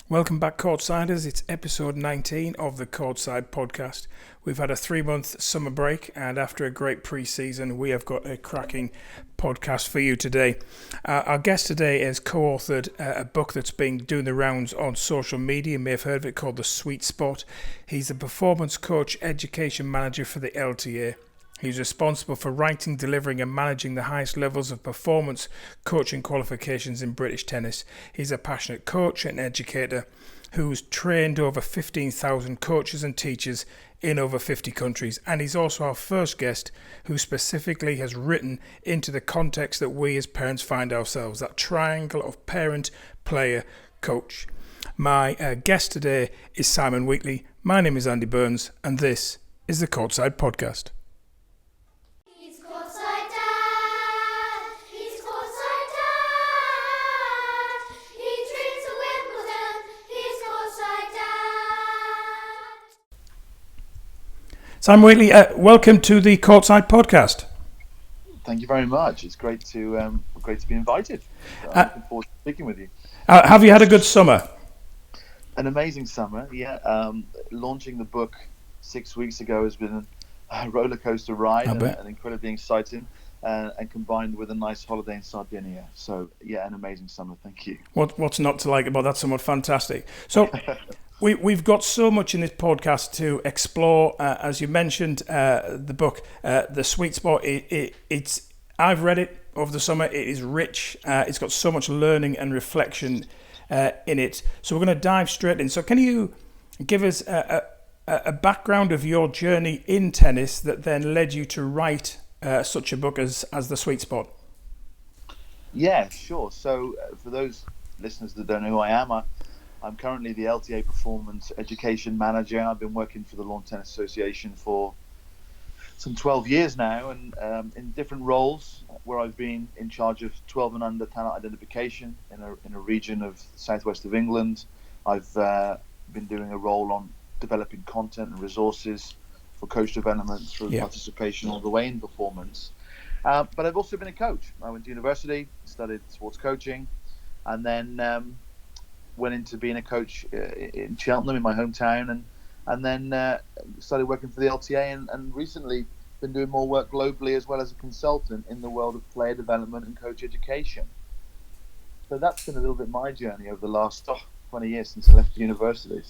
Welcome back, Courtsiders. It's episode 19 of the Courtside podcast. We've had a 3-month summer break, and after a great pre-season, we have got a cracking podcast for you today. Our guest today has co-authored a book that's been doing the rounds on social media. You may have heard of it, called The Sweet Spot. He's a performance coach, education manager for the LTA. He's responsible for writing, delivering and managing the highest levels of performance coaching qualifications in British tennis. He's a passionate coach and educator who's trained over 15,000 coaches and teachers in over 50 countries. And he's also our first guest who specifically has written into the context that we as parents find ourselves, that triangle of parent, player, coach. My guest today is Simon Wheatley. My name is Andy Burns, and this is the Courtside Podcast. Simon Wheatley, welcome to the Courtside Podcast. Thank you very much. It's great to be invited. I'm looking forward to speaking with you. Have you had a good summer? An amazing summer, yeah. Launching the book 6 weeks ago has been a roller coaster ride and incredibly exciting, and combined with a nice holiday in Sardinia. So, yeah, an amazing summer. Thank you. What's not to like about that? Somewhat fantastic. So. We've got so much in this podcast to explore. As you mentioned, the book, The Sweet Spot, I've read it over the summer. It is rich. It's got so much learning and reflection in it. So we're going to dive straight in. So can you give us a background of your journey in tennis that then led you to write such a book as The Sweet Spot? Yeah, sure. So for those listeners that don't know who I am, I'm currently the LTA Performance Education Manager. I've been working for the Lawn Tennis Association for some 12 years now, and in different roles where I've been in charge of 12 and under talent identification in a region of southwest of England. I've been doing a role on developing content and resources for coach development through participation all the way in performance. But I've also been a coach. I went to university, studied sports coaching, and then went into being a coach in Cheltenham, in my hometown, and then started working for the LTA, and recently been doing more work globally as well as a consultant in the world of player development and coach education. So that's been a little bit my journey over the last 20 years since I left university.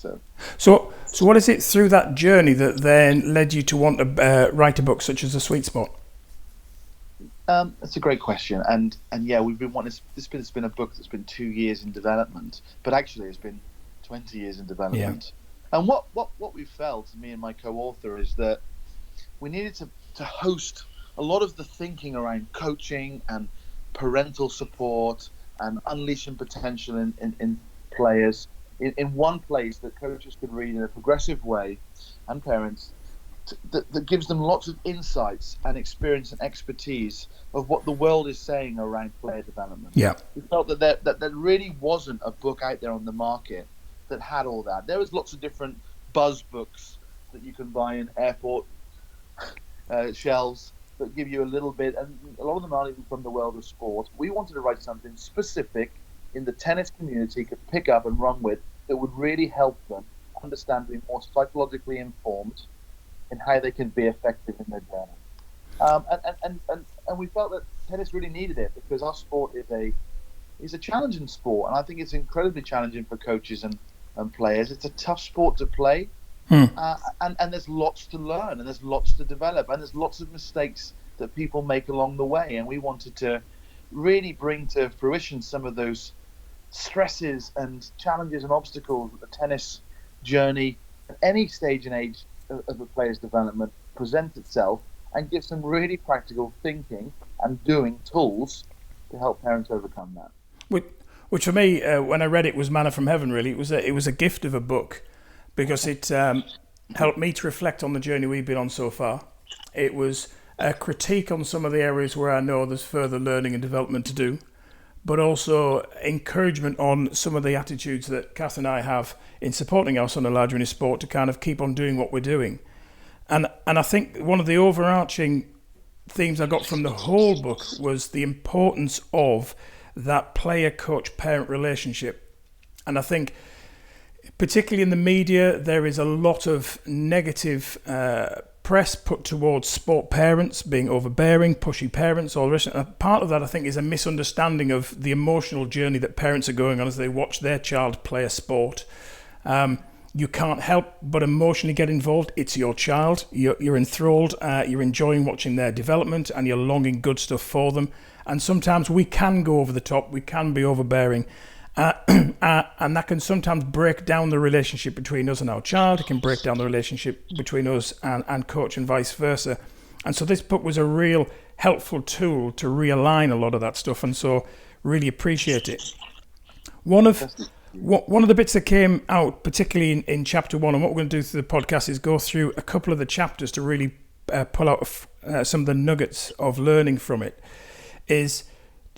So what is it through that journey that then led you to want to write a book such as The Sweet Spot? That's a great question, and yeah, we've been wanting. This has been a book that's been 2 years in development, but actually it's been 20 years in development. Yeah. And what we felt, me and my co-author, is that we needed to host a lot of the thinking around coaching and parental support and unleashing potential in players in one place that coaches could read in a progressive way, and parents. That gives them lots of insights and experience and expertise of what the world is saying around player development. Yeah, we felt that there really wasn't a book out there on the market that had all that. There was lots of different buzz books that you can buy in airport shelves that give you a little bit, and a lot of them aren't even from the world of sport. We wanted to write something specific in the tennis community could pick up and run with that would really help them understand, be more psychologically informed and how they can be effective in their journey. And we felt that tennis really needed it because our sport is a challenging sport, and I think it's incredibly challenging for coaches and players. It's a tough sport to play, and there's lots to learn, and there's lots to develop, and there's lots of mistakes that people make along the way, and we wanted to really bring to fruition some of those stresses and challenges and obstacles that the tennis journey at any stage and age of a player's development presents itself, and give some really practical thinking and doing tools to help parents overcome that. Which for me, when I read it, was manna from heaven. Really, it was a gift of a book because it helped me to reflect on the journey we've been on so far. It was a critique on some of the areas where I know there's further learning and development to do, but also encouragement on some of the attitudes that Kath and I have in supporting our son Elijah in his sport to kind of keep on doing what we're doing. And I think one of the overarching themes I got from the whole book was the importance of that player-coach-parent relationship. And I think particularly in the media, there is a lot of negative press put towards sport parents being overbearing, pushy parents, all the rest. And part of that, I think, is a misunderstanding of the emotional journey that parents are going on as they watch their child play a sport. You can't help but emotionally get involved. It's your child. You're enthralled. You're enjoying watching their development, and you're longing good stuff for them. And sometimes we can go over the top. We can be overbearing. And that can sometimes break down the relationship between us and our child. It can break down the relationship between us and coach, and vice versa. And so this book was a real helpful tool to realign a lot of that stuff. And so really appreciate it. One of the bits that came out, particularly in chapter 1, and what we're going to do through the podcast is go through a couple of the chapters to really pull out some of the nuggets of learning from it, is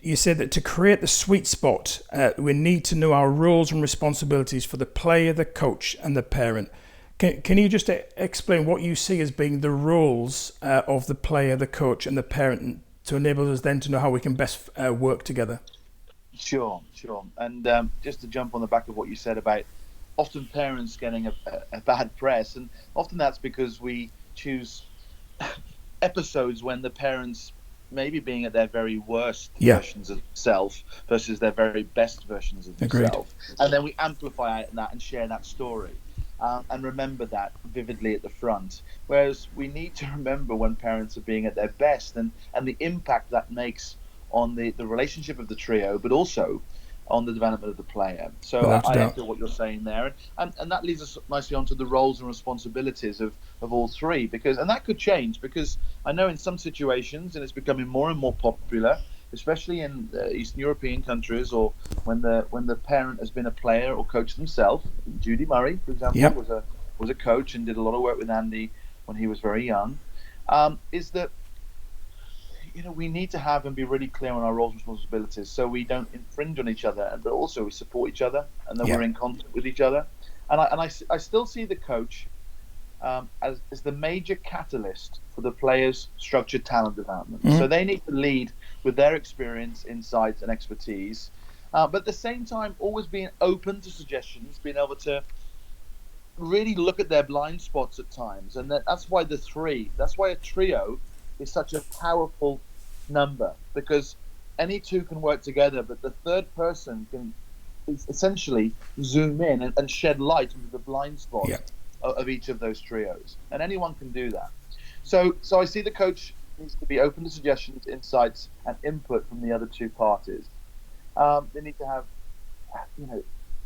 you said that to create the sweet spot, we need to know our roles and responsibilities for the player, the coach, and the parent. Can you just explain what you see as being the roles of the player, the coach, and the parent to enable us then to know how we can best work together? Sure. And just to jump on the back of what you said about often parents getting a bad press, and often that's because we choose episodes when the parents maybe being at their very worst versions of themselves versus their very best versions of themselves. And then we amplify that and share that story and remember that vividly at the front. Whereas we need to remember when parents are being at their best and the impact that makes on the relationship of the trio, but also on the development of the player. So I echo what you're saying there. And that leads us nicely onto the roles and responsibilities of all three, and that could change, because I know in some situations, and it's becoming more and more popular, especially in Eastern European countries, or when the parent has been a player or coach themselves. Judy Murray, for example, was a coach and did a lot of work with Andy when he was very young, is that we need to have and be really clear on our roles and responsibilities, so we don't infringe on each other, but also we support each other, and that we're in contact with each other. And I still see the coach as the major catalyst for the players' structured talent development. So they need to lead with their experience, insights, and expertise, but at the same time always being open to suggestions, being able to really look at their blind spots at times. And that's why a trio is such a powerful number, because any two can work together, but the third person can essentially zoom in and shed light into the blind spot of each of those trios, and anyone can do that. So I see the coach needs to be open to suggestions, insights, and input from the other two parties. They need to have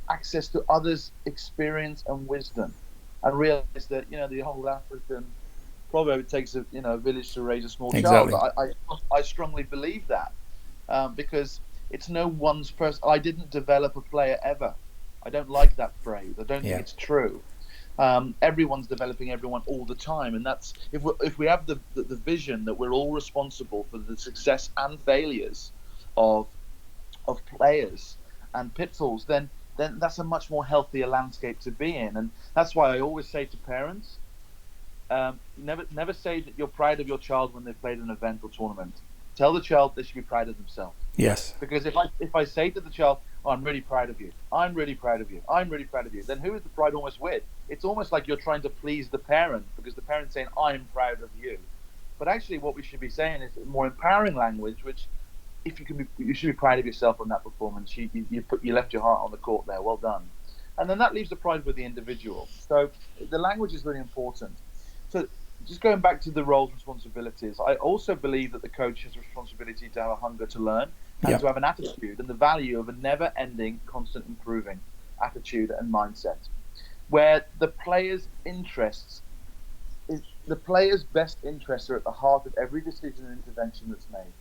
access to others' experience and wisdom, and realize that the whole African proverb, it takes a village to raise a small child. I strongly believe that, because it's no one's person. I didn't develop a player ever. I don't like that phrase. I don't think it's true. Everyone's developing everyone all the time, and that's if we have the vision that we're all responsible for the success and failures of players and pitfalls, then that's a much more healthier landscape to be in. And that's why I always say to parents, never say that you're proud of your child when they've played an event or tournament. Tell the child they should be proud of themselves. Yes. Because if I say to the child, "Oh, I'm really proud of you. I'm really proud of you. I'm really proud of you," then who is the pride almost with? It's almost like you're trying to please the parent, because the parent's saying, "I'm proud of you." But actually, what we should be saying is more empowering language, which, you should be proud of yourself on that performance. You left your heart on the court there. Well done. And then that leaves the pride with the individual. So the language is really important. So just going back to the roles and responsibilities, I also believe that the coach has a responsibility to have a hunger to learn and to have an attitude and the value of a never-ending, constant improving attitude and mindset, where the player's best interests are at the heart of every decision and intervention that's made.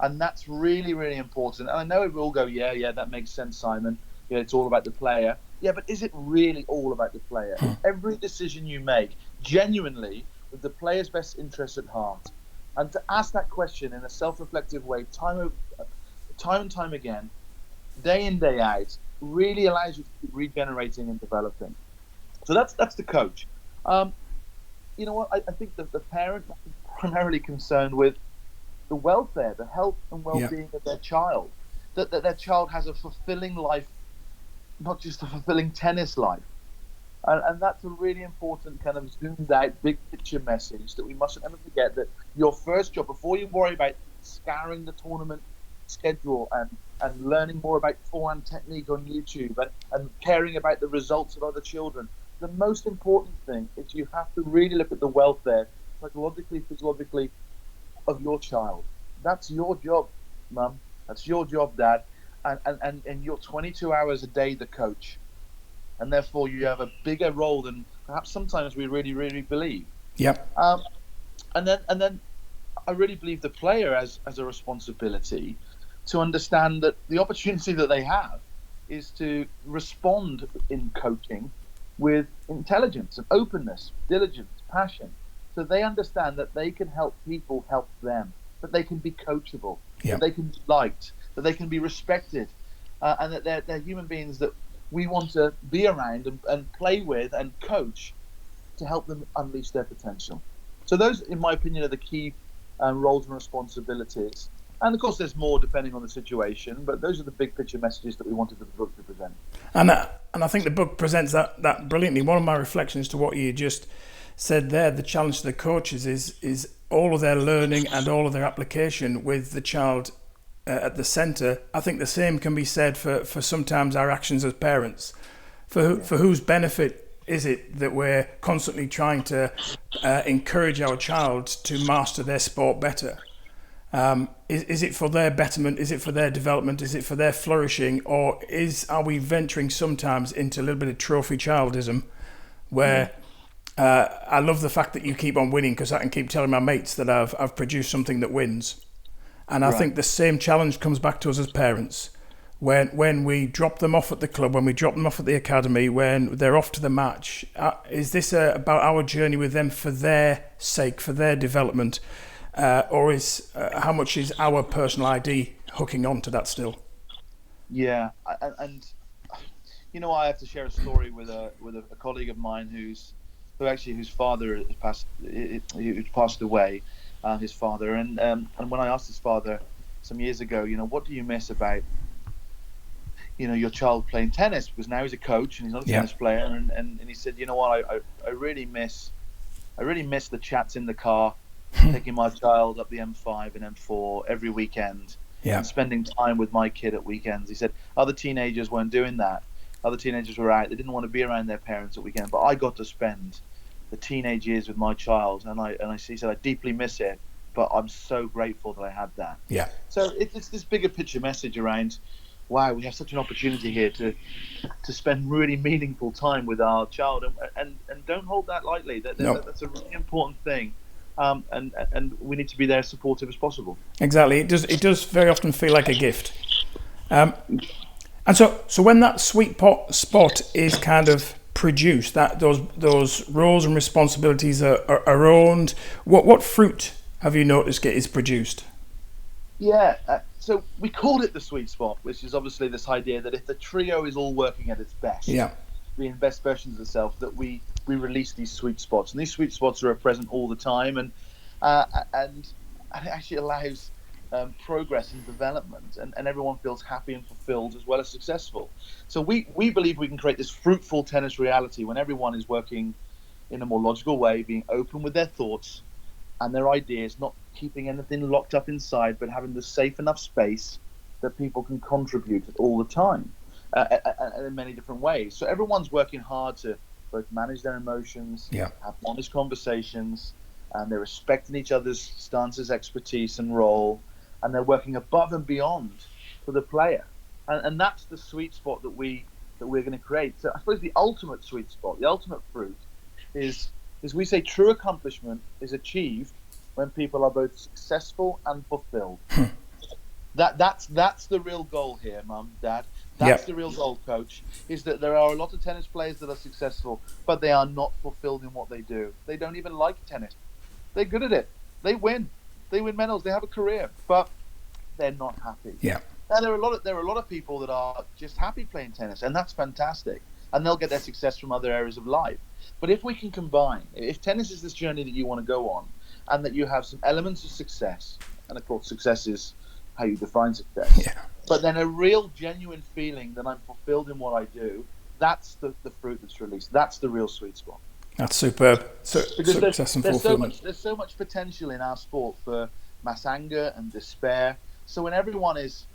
And that's really, really important. And I know we all go, yeah, that makes sense, Simon. It's all about the player. Yeah, but is it really all about the player? Every decision you make, genuinely, with the player's best interests at heart. And to ask that question in a self-reflective way, time and time again, day in, day out, really allows you to keep regenerating and developing. So that's the coach. You know what? I think that the parent is primarily concerned with the welfare, the health and well-being of their child. That their child has a fulfilling life not just a fulfilling tennis life. And that's a really important kind of zoomed out big picture message that we mustn't ever forget, that your first job, before you worry about scouring the tournament schedule and learning more about forehand technique on YouTube and caring about the results of other children, the most important thing is you have to really look at the welfare, psychologically, physiologically, of your child. That's your job, Mum. That's your job, Dad. And you're 22 hours a day the coach. And therefore you have a bigger role than perhaps sometimes we really, really believe. Yep. And then I really believe the player has a responsibility to understand that the opportunity that they have is to respond in coaching with intelligence and openness, diligence, passion. So they understand that they can help people help them, that they can be coachable, that they can be liked, that they can be respected, and that they're human beings that we want to be around and play with and coach to help them unleash their potential. So those, in my opinion, are the key roles and responsibilities. And of course, there's more depending on the situation, but those are the big picture messages that we wanted the book to present. And I think the book presents that brilliantly. One of my reflections to what you just said there, the challenge to the coaches is all of their learning and all of their application with the child at the centre. I think the same can be said for sometimes our actions as parents. For whose benefit is it that we're constantly trying to encourage our child to master their sport better? Is it for their betterment? Is it for their development? Is it for their flourishing? Or are we venturing sometimes into a little bit of trophy childism where I love the fact that you keep on winning because I can keep telling my mates that I've produced something that wins. And I think the same challenge comes back to us as parents. When we drop them off at the club, when we drop them off at the academy, when they're off to the match, is this about our journey with them for their sake, for their development? Or is how much is our personal ID hooking on to that still? Yeah, and I have to share a story with a colleague of mine whose father has passed away, his father, and when I asked his father some years ago, what do you miss about your child playing tennis, because now he's a coach and he's not a tennis player, and he said, I really miss the chats in the car, taking my child up the M5 and M4 every weekend, and spending time with my kid at weekends. He said other teenagers weren't doing that. Other teenagers were out. They didn't want to be around their parents at weekend, but I got to spend the teenage years with my child, he said I deeply miss it, but I'm so grateful that I had that. Yeah. So it's this bigger picture message around, wow, we have such an opportunity here to spend really meaningful time with our child, and don't hold that lightly. That's a really important thing. And we need to be there as supportive as possible. Exactly. It does very often feel like a gift. And so when that sweet spot is kind of produced, that those roles and responsibilities are owned, what fruit have you noticed is produced? Yeah, so we called it the sweet spot, which is obviously this idea that if the trio is all working at its best, being best versions of itself, that we release these sweet spots, and these sweet spots are present all the time, and it actually allows progress and development, and everyone feels happy and fulfilled as well as successful. So we believe we can create this fruitful tennis reality when everyone is working in a more logical way, being open with their thoughts and their ideas, not keeping anything locked up inside, but having the safe enough space that people can contribute all the time, and in many different ways. So everyone's working hard to both manage their emotions, have honest conversations, and they're respecting each other's stances, expertise, and role, and they're working above and beyond for the player. And that's the sweet spot that we're going to create. So I suppose the ultimate sweet spot, the ultimate fruit, is we say true accomplishment is achieved when people are both successful and fulfilled. That's the real goal here, Mum, Dad. That's the real goal, Coach, is that there are a lot of tennis players that are successful, but they are not fulfilled in what they do. They don't even like tennis. They're good at it. They win medals. They have a career, but they're not happy. Yeah. And there are a lot of people that are just happy playing tennis, and that's fantastic. And they'll get their success from other areas of life. But if we can combine, if tennis is this journey that you want to go on, and that you have some elements of success, and of course success is how you define success. Yeah. but then a real genuine feeling that I'm fulfilled in what I do. That's the fruit that's released. That's the real sweet spot. That's superb. Because Success and fulfillment. there's so much potential in our sport for mass anger and despair. So when everyone is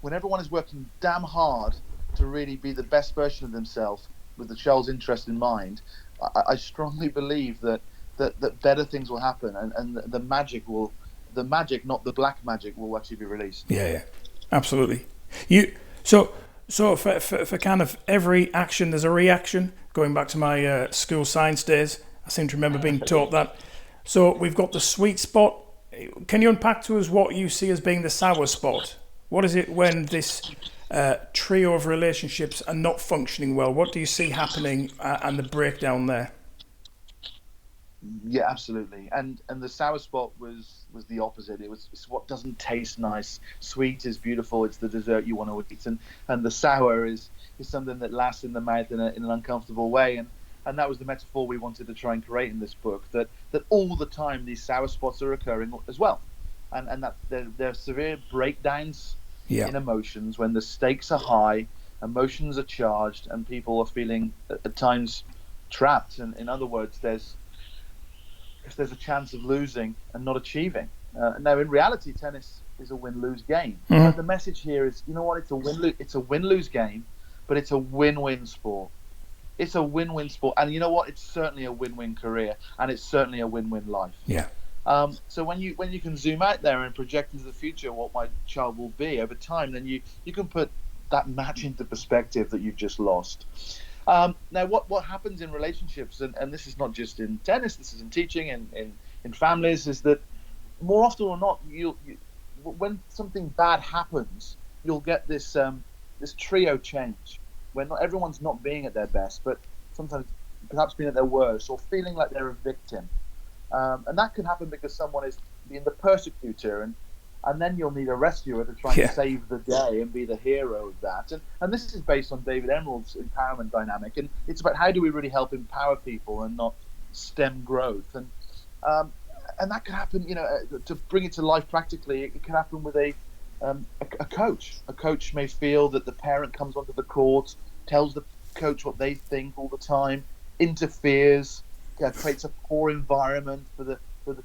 working damn hard to really be the best version of themselves with the child's interest in mind, I strongly believe that better things will happen, and the magic, not the black magic, will actually be released. Yeah, absolutely. So for kind of every action, there's a reaction. Going back to my school science days, I seem to remember being taught that. So we've got the sweet spot. Can you unpack to us what you see as being the sour spot? What is it when this trio of relationships are not functioning well? What do you see happening and the breakdown there? Yeah, absolutely. And the sour spot was the opposite. It's what doesn't taste nice. Sweet is beautiful. It's the dessert you want to eat, and the sour is something that lasts in the mouth in an uncomfortable way. And that was the metaphor we wanted to try and create in this book. That all the time these sour spots are occurring as well, and that there are severe breakdowns in emotions when the stakes are high, emotions are charged, and people are feeling at times trapped. And in other words, there's a chance of losing and not achieving. Now, in reality, tennis is a win-lose game. Mm-hmm. But the message here is, you know what? It's a win-lose game, but it's a win-win sport. It's a win-win sport, and you know what? It's certainly a win-win career, and it's certainly a win-win life. Yeah. So when you can zoom out there and project into the future what my child will be over time, then you can put that match into perspective that you've just lost. Now, what happens in relationships, and this is not just in tennis, this is in teaching and in families, is that more often or not, when something bad happens, you'll get this trio change, where not everyone's not being at their best, but sometimes perhaps being at their worst or feeling like they're a victim. And that can happen because someone is being the persecutor, and then you'll need a rescuer to try and save the day and be the hero of that. And this is based on David Emerald's empowerment dynamic, and it's about how do we really help empower people and not stem growth. And that can happen, to bring it to life practically, it can happen with a coach. A coach may feel that the parent comes onto the court, tells the coach what they think all the time, interferes, creates a poor environment for the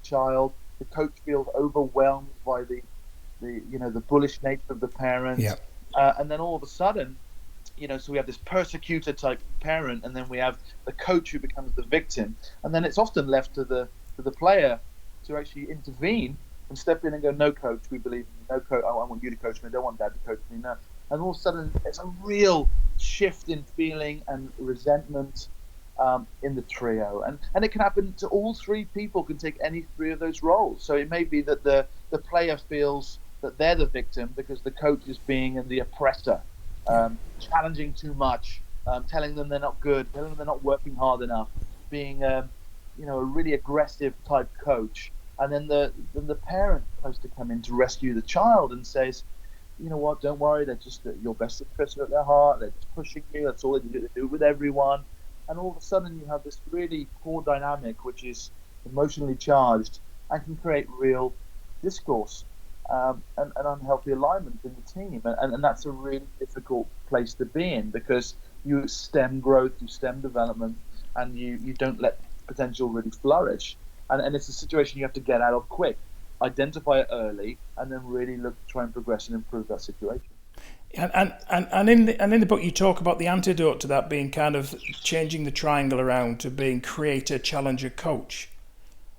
child. The coach feels overwhelmed by the bullish nature of the parent, and then all of a sudden, so we have this persecutor type parent, and then we have the coach who becomes the victim, and then it's often left to the player to actually intervene and step in and go, no coach, we believe in you. No coach, I want you to coach me. I don't want dad to coach me. No, and all of a sudden it's a real shift in feeling and resentment. In the trio, and it can happen to all three people. Can take any three of those roles. So it may be that the player feels that they're the victim because the coach is being the oppressor, challenging too much, telling them they're not good, telling them they're not working hard enough, being a really aggressive type coach. And then the parent is supposed to come in to rescue the child and says, you know what, don't worry, they're just your best interest at their heart. They're just pushing you. That's all they do with everyone. And all of a sudden you have this really poor dynamic, which is emotionally charged and can create real discourse and unhealthy alignment in the team. And that's a really difficult place to be in, because you stem growth, you stem development, and you don't let potential really flourish. And it's a situation you have to get out of quick, identify it early, and then really look to try and progress and improve that situation. And in the book you talk about the antidote to that being kind of changing the triangle around to being creator, challenger, coach.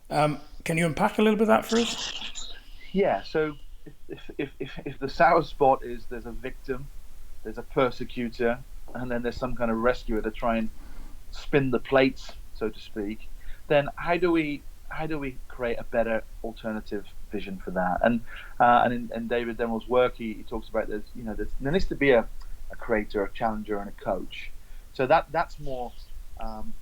Can you unpack a little bit of that for us? Yeah. So if the sour spot is there's a victim, there's a persecutor, and then there's some kind of rescuer to try and spin the plates, so to speak, then how do we create a better alternative vision for that? And in David Demel's work, he talks about there needs to be a creator, a challenger, and a coach. So that's more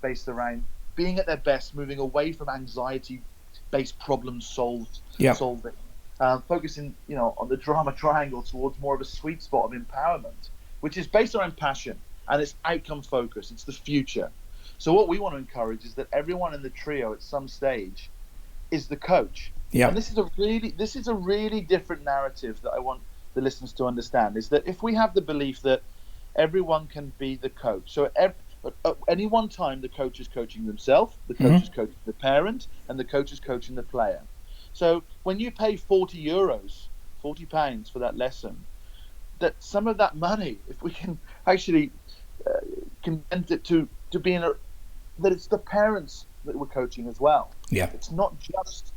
based around being at their best, moving away from anxiety-based problem solving, focusing on the drama triangle towards more of a sweet spot of empowerment, which is based around passion and it's outcome focused. It's the future. So what we want to encourage is that everyone in the trio at some stage is the coach. Yeah. And this is a really different narrative that I want the listeners to understand is that if we have the belief that everyone can be the coach, so at any one time the coach is coaching themselves, the coach is coaching the parent, and the coach is coaching the player. So when you pay £40 for that lesson, that some of that money, if we can actually condense it to being that it's the parents that we're coaching as well. Yeah. It's not just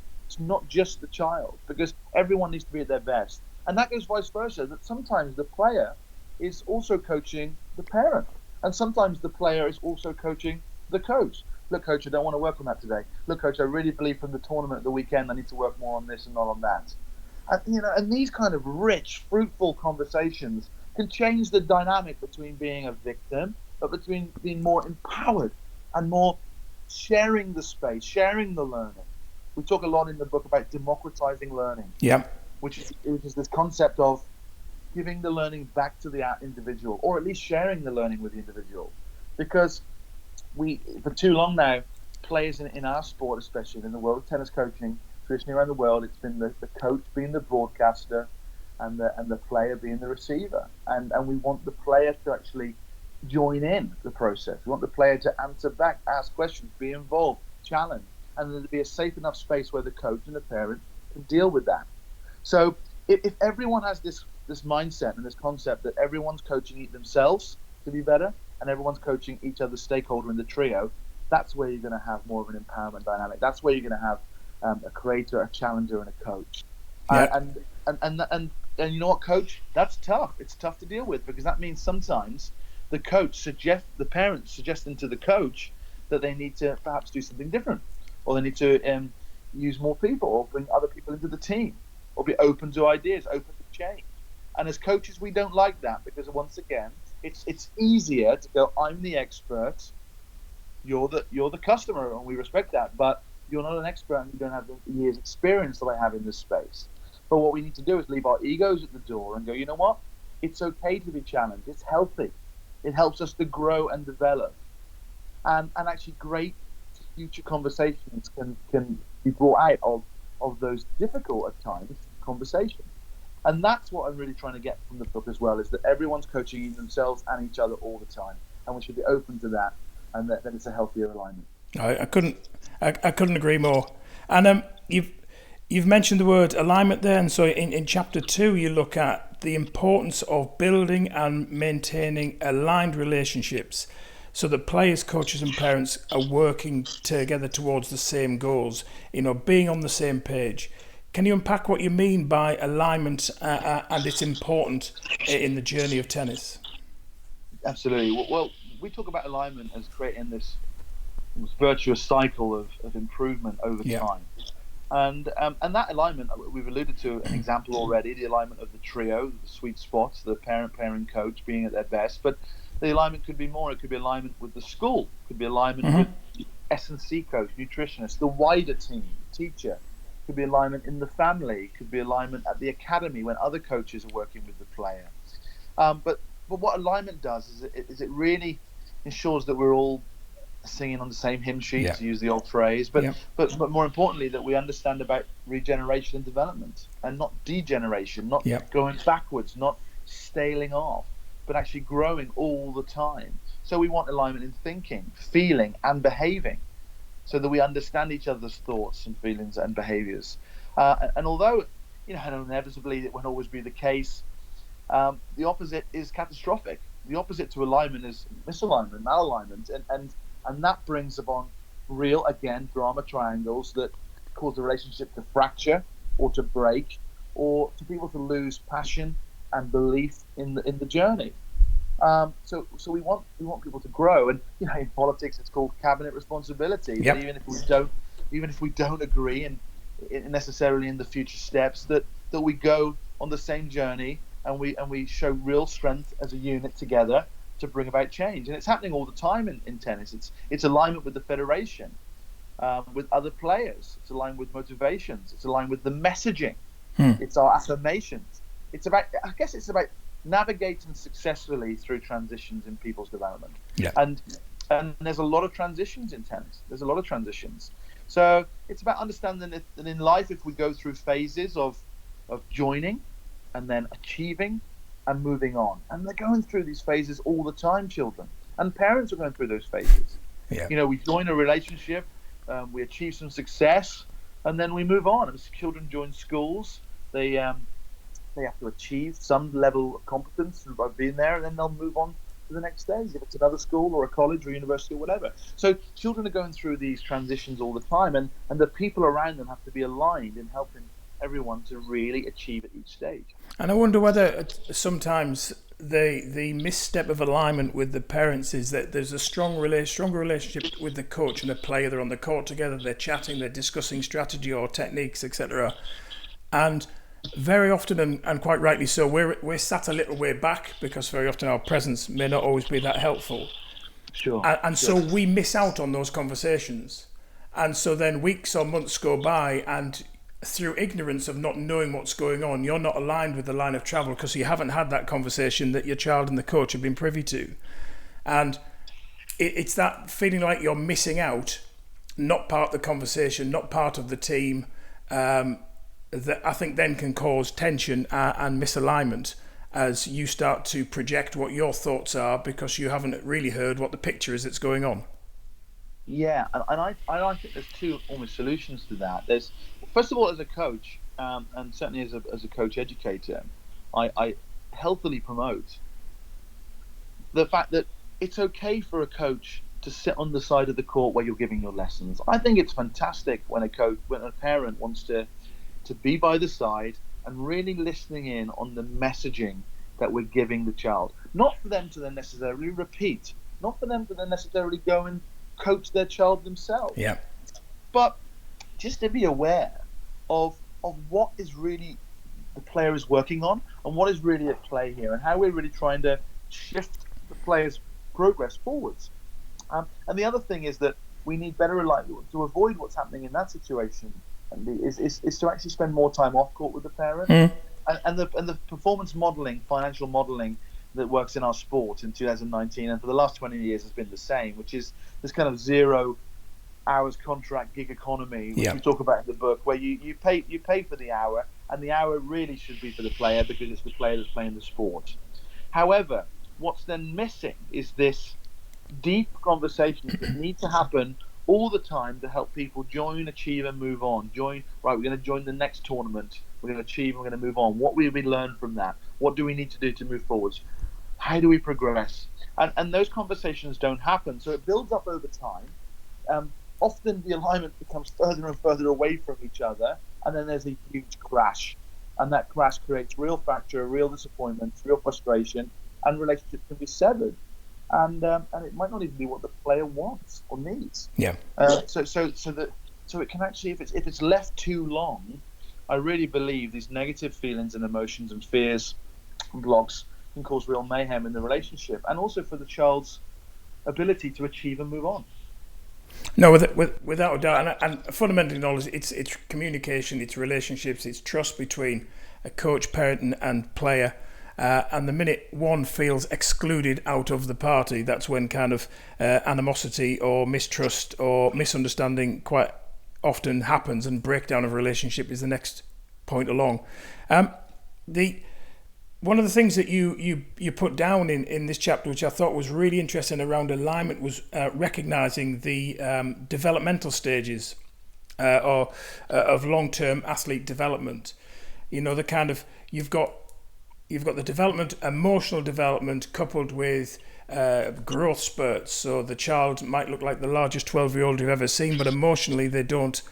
the child, because everyone needs to be at their best. And that goes vice versa, that sometimes the player is also coaching the parent. And sometimes the player is also coaching the coach. Look, coach, I don't want to work on that today. Look, coach, I really believe from the tournament at the weekend I need to work more on this and not on that. And these kind of rich, fruitful conversations can change the dynamic between being a victim, but between being more empowered and more sharing the space, sharing the learning. We talk a lot in the book about democratizing learning, which is this concept of giving the learning back to the individual, or at least sharing the learning with the individual. Because for too long now, players in our sport, especially in the world of tennis coaching, traditionally around the world, it's been the coach being the broadcaster and the player being the receiver. And we want the player to actually join in the process. We want the player to answer back, ask questions, be involved, challenge, and there to be a safe enough space where the coach and the parent can deal with that. So if everyone has this mindset and this concept that everyone's coaching themselves to be better and everyone's coaching each other's stakeholder in the trio, that's where you're going to have more of an empowerment dynamic. That's where you're going to have a creator, a challenger, and a coach. And you know what, coach? That's tough. It's tough to deal with, because that means sometimes the parents suggesting to the coach that they need to perhaps do something different, or they need to use more people, or bring other people into the team, or be open to ideas, open to change. And as coaches, we don't like that, because once again, it's easier to go, I'm the expert, you're the customer, and we respect that, but you're not an expert and you don't have the years experience that I have in this space. But what we need to do is leave our egos at the door and go, you know what? It's okay to be challenged. It's healthy. It helps us to grow and develop. And actually great future conversations can be brought out of those difficult at times conversations. And that's what I'm really trying to get from the book as well, is that everyone's coaching themselves and each other all the time. And we should be open to that, and that it's a healthier alignment. I couldn't agree more. And you've mentioned the word alignment there, and so in chapter 2 you look at the importance of building and maintaining aligned relationships, so that players, coaches, and parents are working together towards the same goals. Being on the same page. Can you unpack what you mean by alignment and its importance in the journey of tennis? Absolutely. Well, we talk about alignment as creating this virtuous cycle of improvement over time. And that alignment, we've alluded to an example already, the alignment of the trio, the sweet spots, the parent, coach being at their best. But the alignment could be more. It could be alignment with the school. It could be alignment with S&C coach, nutritionist, the wider team, teacher. It could be alignment in the family. It could be alignment at the academy when other coaches are working with the player. But what alignment does is it really ensures that we're all singing on the same hymn sheet, to use the old phrase, but more importantly, that we understand about regeneration and development, and not degeneration, not going backwards, not staling off, but actually growing all the time. So we want alignment in thinking, feeling, and behaving, so that we understand each other's thoughts and feelings and behaviors. And although, inevitably it won't always be the case, the opposite is catastrophic. The opposite to alignment is misalignment, malalignment, and that brings upon real, again, drama triangles that cause the relationship to fracture or to break, or to people to lose passion and belief in the journey. So we want people to grow, and in politics it's called cabinet responsibility. That even if we don't agree and necessarily in the future steps, that we go on the same journey, and we show real strength as a unit together to bring about change. And it's happening all the time in tennis. It's alignment with the federation, with other players. It's aligned with motivations. It's aligned with the messaging. It's our affirmations. It's about navigating successfully through transitions in people's development. And there's a lot of transitions in tennis. There's a lot of transitions. So it's about understanding that in life, if we go through phases of joining, and then achieving and moving on. And they're going through these phases all the time, children. And parents are going through those phases. Yeah. We join a relationship, we achieve some success, and then we move on. As children join schools, they have to achieve some level of competence by being there, and then they'll move on to the next stage, if it's another school or a college or university or whatever. So children are going through these transitions all the time, and the people around them have to be aligned in helping everyone to really achieve at each stage. And I wonder whether sometimes the misstep of alignment with the parents is that there's a stronger relationship with the coach and the player. They're on the court together, they're chatting, they're discussing strategy or techniques, etc. And very often, and quite rightly so, we're sat a little way back because very often our presence may not always be that helpful. Sure. And so we miss out on those conversations. And so then weeks or months go by, and through ignorance of not knowing what's going on, you're not aligned with the line of travel because you haven't had that conversation that your child and the coach have been privy to. And it's that feeling like you're missing out, not part of the conversation, not part of the team, that I think then can cause tension and misalignment as you start to project what your thoughts are because you haven't really heard what the picture is that's going on. Yeah, and I think there's two almost solutions to that. There's, first of all, as a coach, and certainly as a coach educator, I healthily promote the fact that it's okay for a coach to sit on the side of the court where you're giving your lessons. I think it's fantastic when a parent wants to be by the side and really listening in on the messaging that we're giving the child. Not for them to then necessarily repeat, not for them to then necessarily go and coach their child themselves. Yeah. But just to be aware of what is really the player is working on and what is really at play here and how we're really trying to shift the player's progress forwards. And the other thing is that we need better alignment to avoid what's happening in that situation. Is to actually spend more time off court with the parent, and the performance modeling, financial modeling that works in our sport in 2019 and for the last 20 years has been the same, which is this kind of 0 hours contract gig economy, which we talk about in the book, where you pay for the hour, and the hour really should be for the player because it's the player that's playing the sport. However, what's then missing is this deep conversations that need to happen all the time to help people join, achieve, and move on. We're going to join the next tournament. We're going to achieve, and we're going to move on. What will we learn from that? What do we need to do to move forwards? How do we progress? And those conversations don't happen. So it builds up over time. Often the alignment becomes further and further away from each other, and then there's a huge crash. And that crash creates real fracture, real disappointment, real frustration, and relationships can be severed. And it might not even be what the player wants or needs. Yeah. So it can actually, if it's left too long, I really believe these negative feelings and emotions and fears and blocks can cause real mayhem in the relationship, and also for the child's ability to achieve and move on. No, without a doubt, and fundamentally, knowledge. It's communication, it's relationships, it's trust between a coach, parent, and player. And the minute one feels excluded out of the party, that's when kind of animosity or mistrust or misunderstanding quite often happens, and breakdown of a relationship is the next point along. One of the things that you put down in this chapter, which I thought was really interesting around alignment, was recognizing the developmental stages of long-term athlete development. The kind of you've got the development, emotional development, coupled with growth spurts. So the child might look like the largest 12-year-old you've ever seen, but emotionally they don't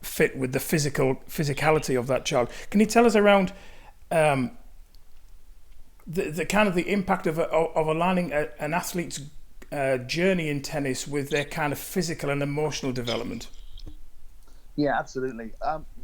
fit with the physicality of that child. Can you tell us around the kind of the impact of aligning an athlete's journey in tennis with their kind of physical and emotional development? Yeah, absolutely.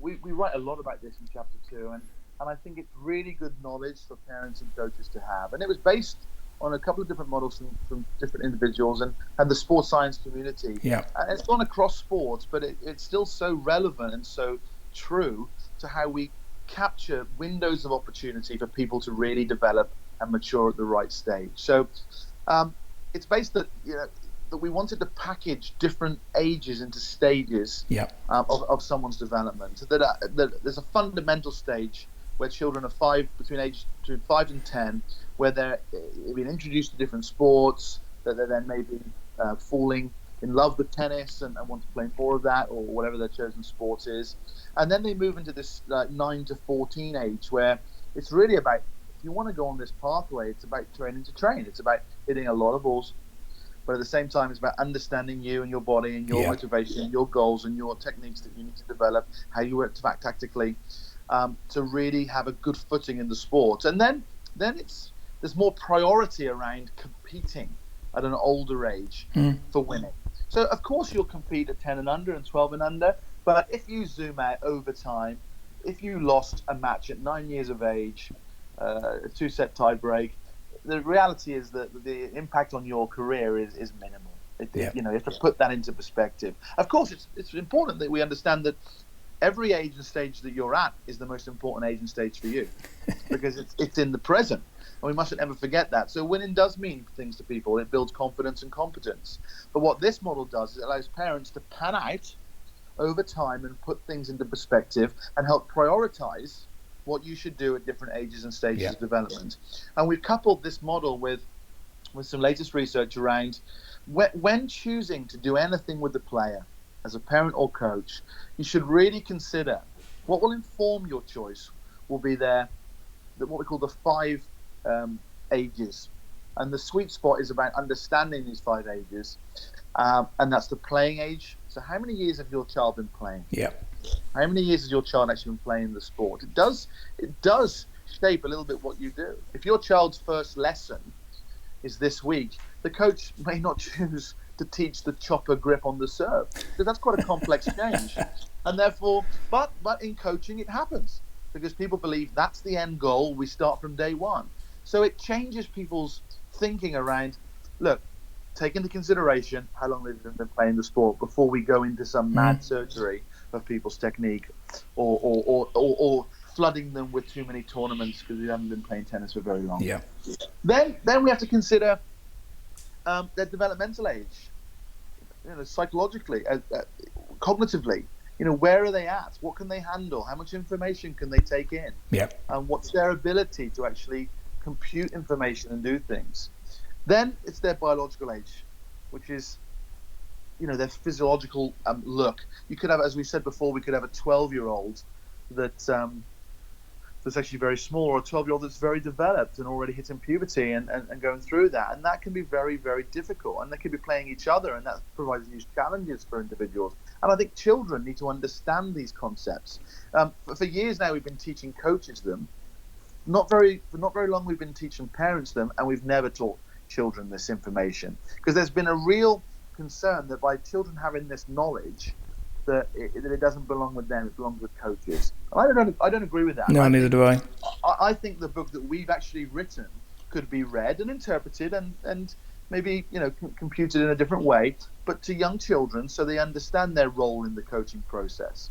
We write a lot about this in chapter 2, and I think it's really good knowledge for parents and coaches to have. And it was based on a couple of different models from different individuals and the sports science community. Yeah. And it's gone across sports, but it's still so relevant and so true to how we capture windows of opportunity for people to really develop and mature at the right stage. So it's based that that we wanted to package different ages into stages of someone's development. So that there's a fundamental stage where children are between 5 and 10, where they're being introduced to different sports, that they're then maybe falling in love with tennis and want to play more of that, or whatever their chosen sport is. And then they move into this 9 to 14 age, where it's really about, if you want to go on this pathway, it's about training to train. It's about hitting a lot of balls, but at the same time, it's about understanding you and your body and your motivation, your goals and your techniques that you need to develop, how you work tactically, to really have a good footing in the sport. And then there's more priority around competing at an older age for winning. So, of course, you'll compete at 10 and under and 12 and under, but if you zoom out over time, if you lost a match at 9 years of age, a 2-set tie break, the reality is that the impact on your career is minimal. You know, you have to put that into perspective. Of course, it's important that we understand that every age and stage that you're at is the most important age and stage for you, because it's in the present. And we mustn't ever forget that. So winning does mean things to people. It builds confidence and competence. But what this model does is it allows parents to pan out over time and put things into perspective and help prioritize what you should do at different ages and stages of development. And we've coupled this model with some latest research around when choosing to do anything with the player, as a parent or coach, you should really consider what will inform your choice will be what we call the 5 ages. And the sweet spot is about understanding these 5 ages. And that's the playing age. So how many years have your child been playing? Yeah. How many years has your child actually been playing the sport? It does shape a little bit what you do. If your child's first lesson is this week, the coach may not choose to teach the chopper grip on the serve, because that's quite a complex change. And therefore, but in coaching it happens, because people believe that's the end goal. We start from day one. So it changes people's thinking around, look, take into consideration how long they've been playing the sport before we go into some mad surgery of people's technique, or flooding them with too many tournaments because they haven't been playing tennis for very long. Yeah. Then we have to consider their developmental age, psychologically, cognitively. Where are they at? What can they handle? How much information can they take in? Yeah. And what's their ability to actually compute information and do things? Then it's their biological age, which is, their physiological look. You could have, as we said before, we could have a 12-year-old that's actually very small, or a 12-year-old that's very developed and already hitting puberty and going through that. And that can be very, very difficult. And they could be playing each other, and that provides huge challenges for individuals. And I think children need to understand these concepts. For years now, we've been teaching coaches them. Not very long we've been teaching parents them, and we've never taught children this information, because there's been a real concern that by children having this knowledge, that it doesn't belong with them, it belongs with coaches. And I don't agree with that. No, neither do I. I think the book that we've actually written could be read and interpreted and maybe computed in a different way, but to young children, so they understand their role in the coaching process.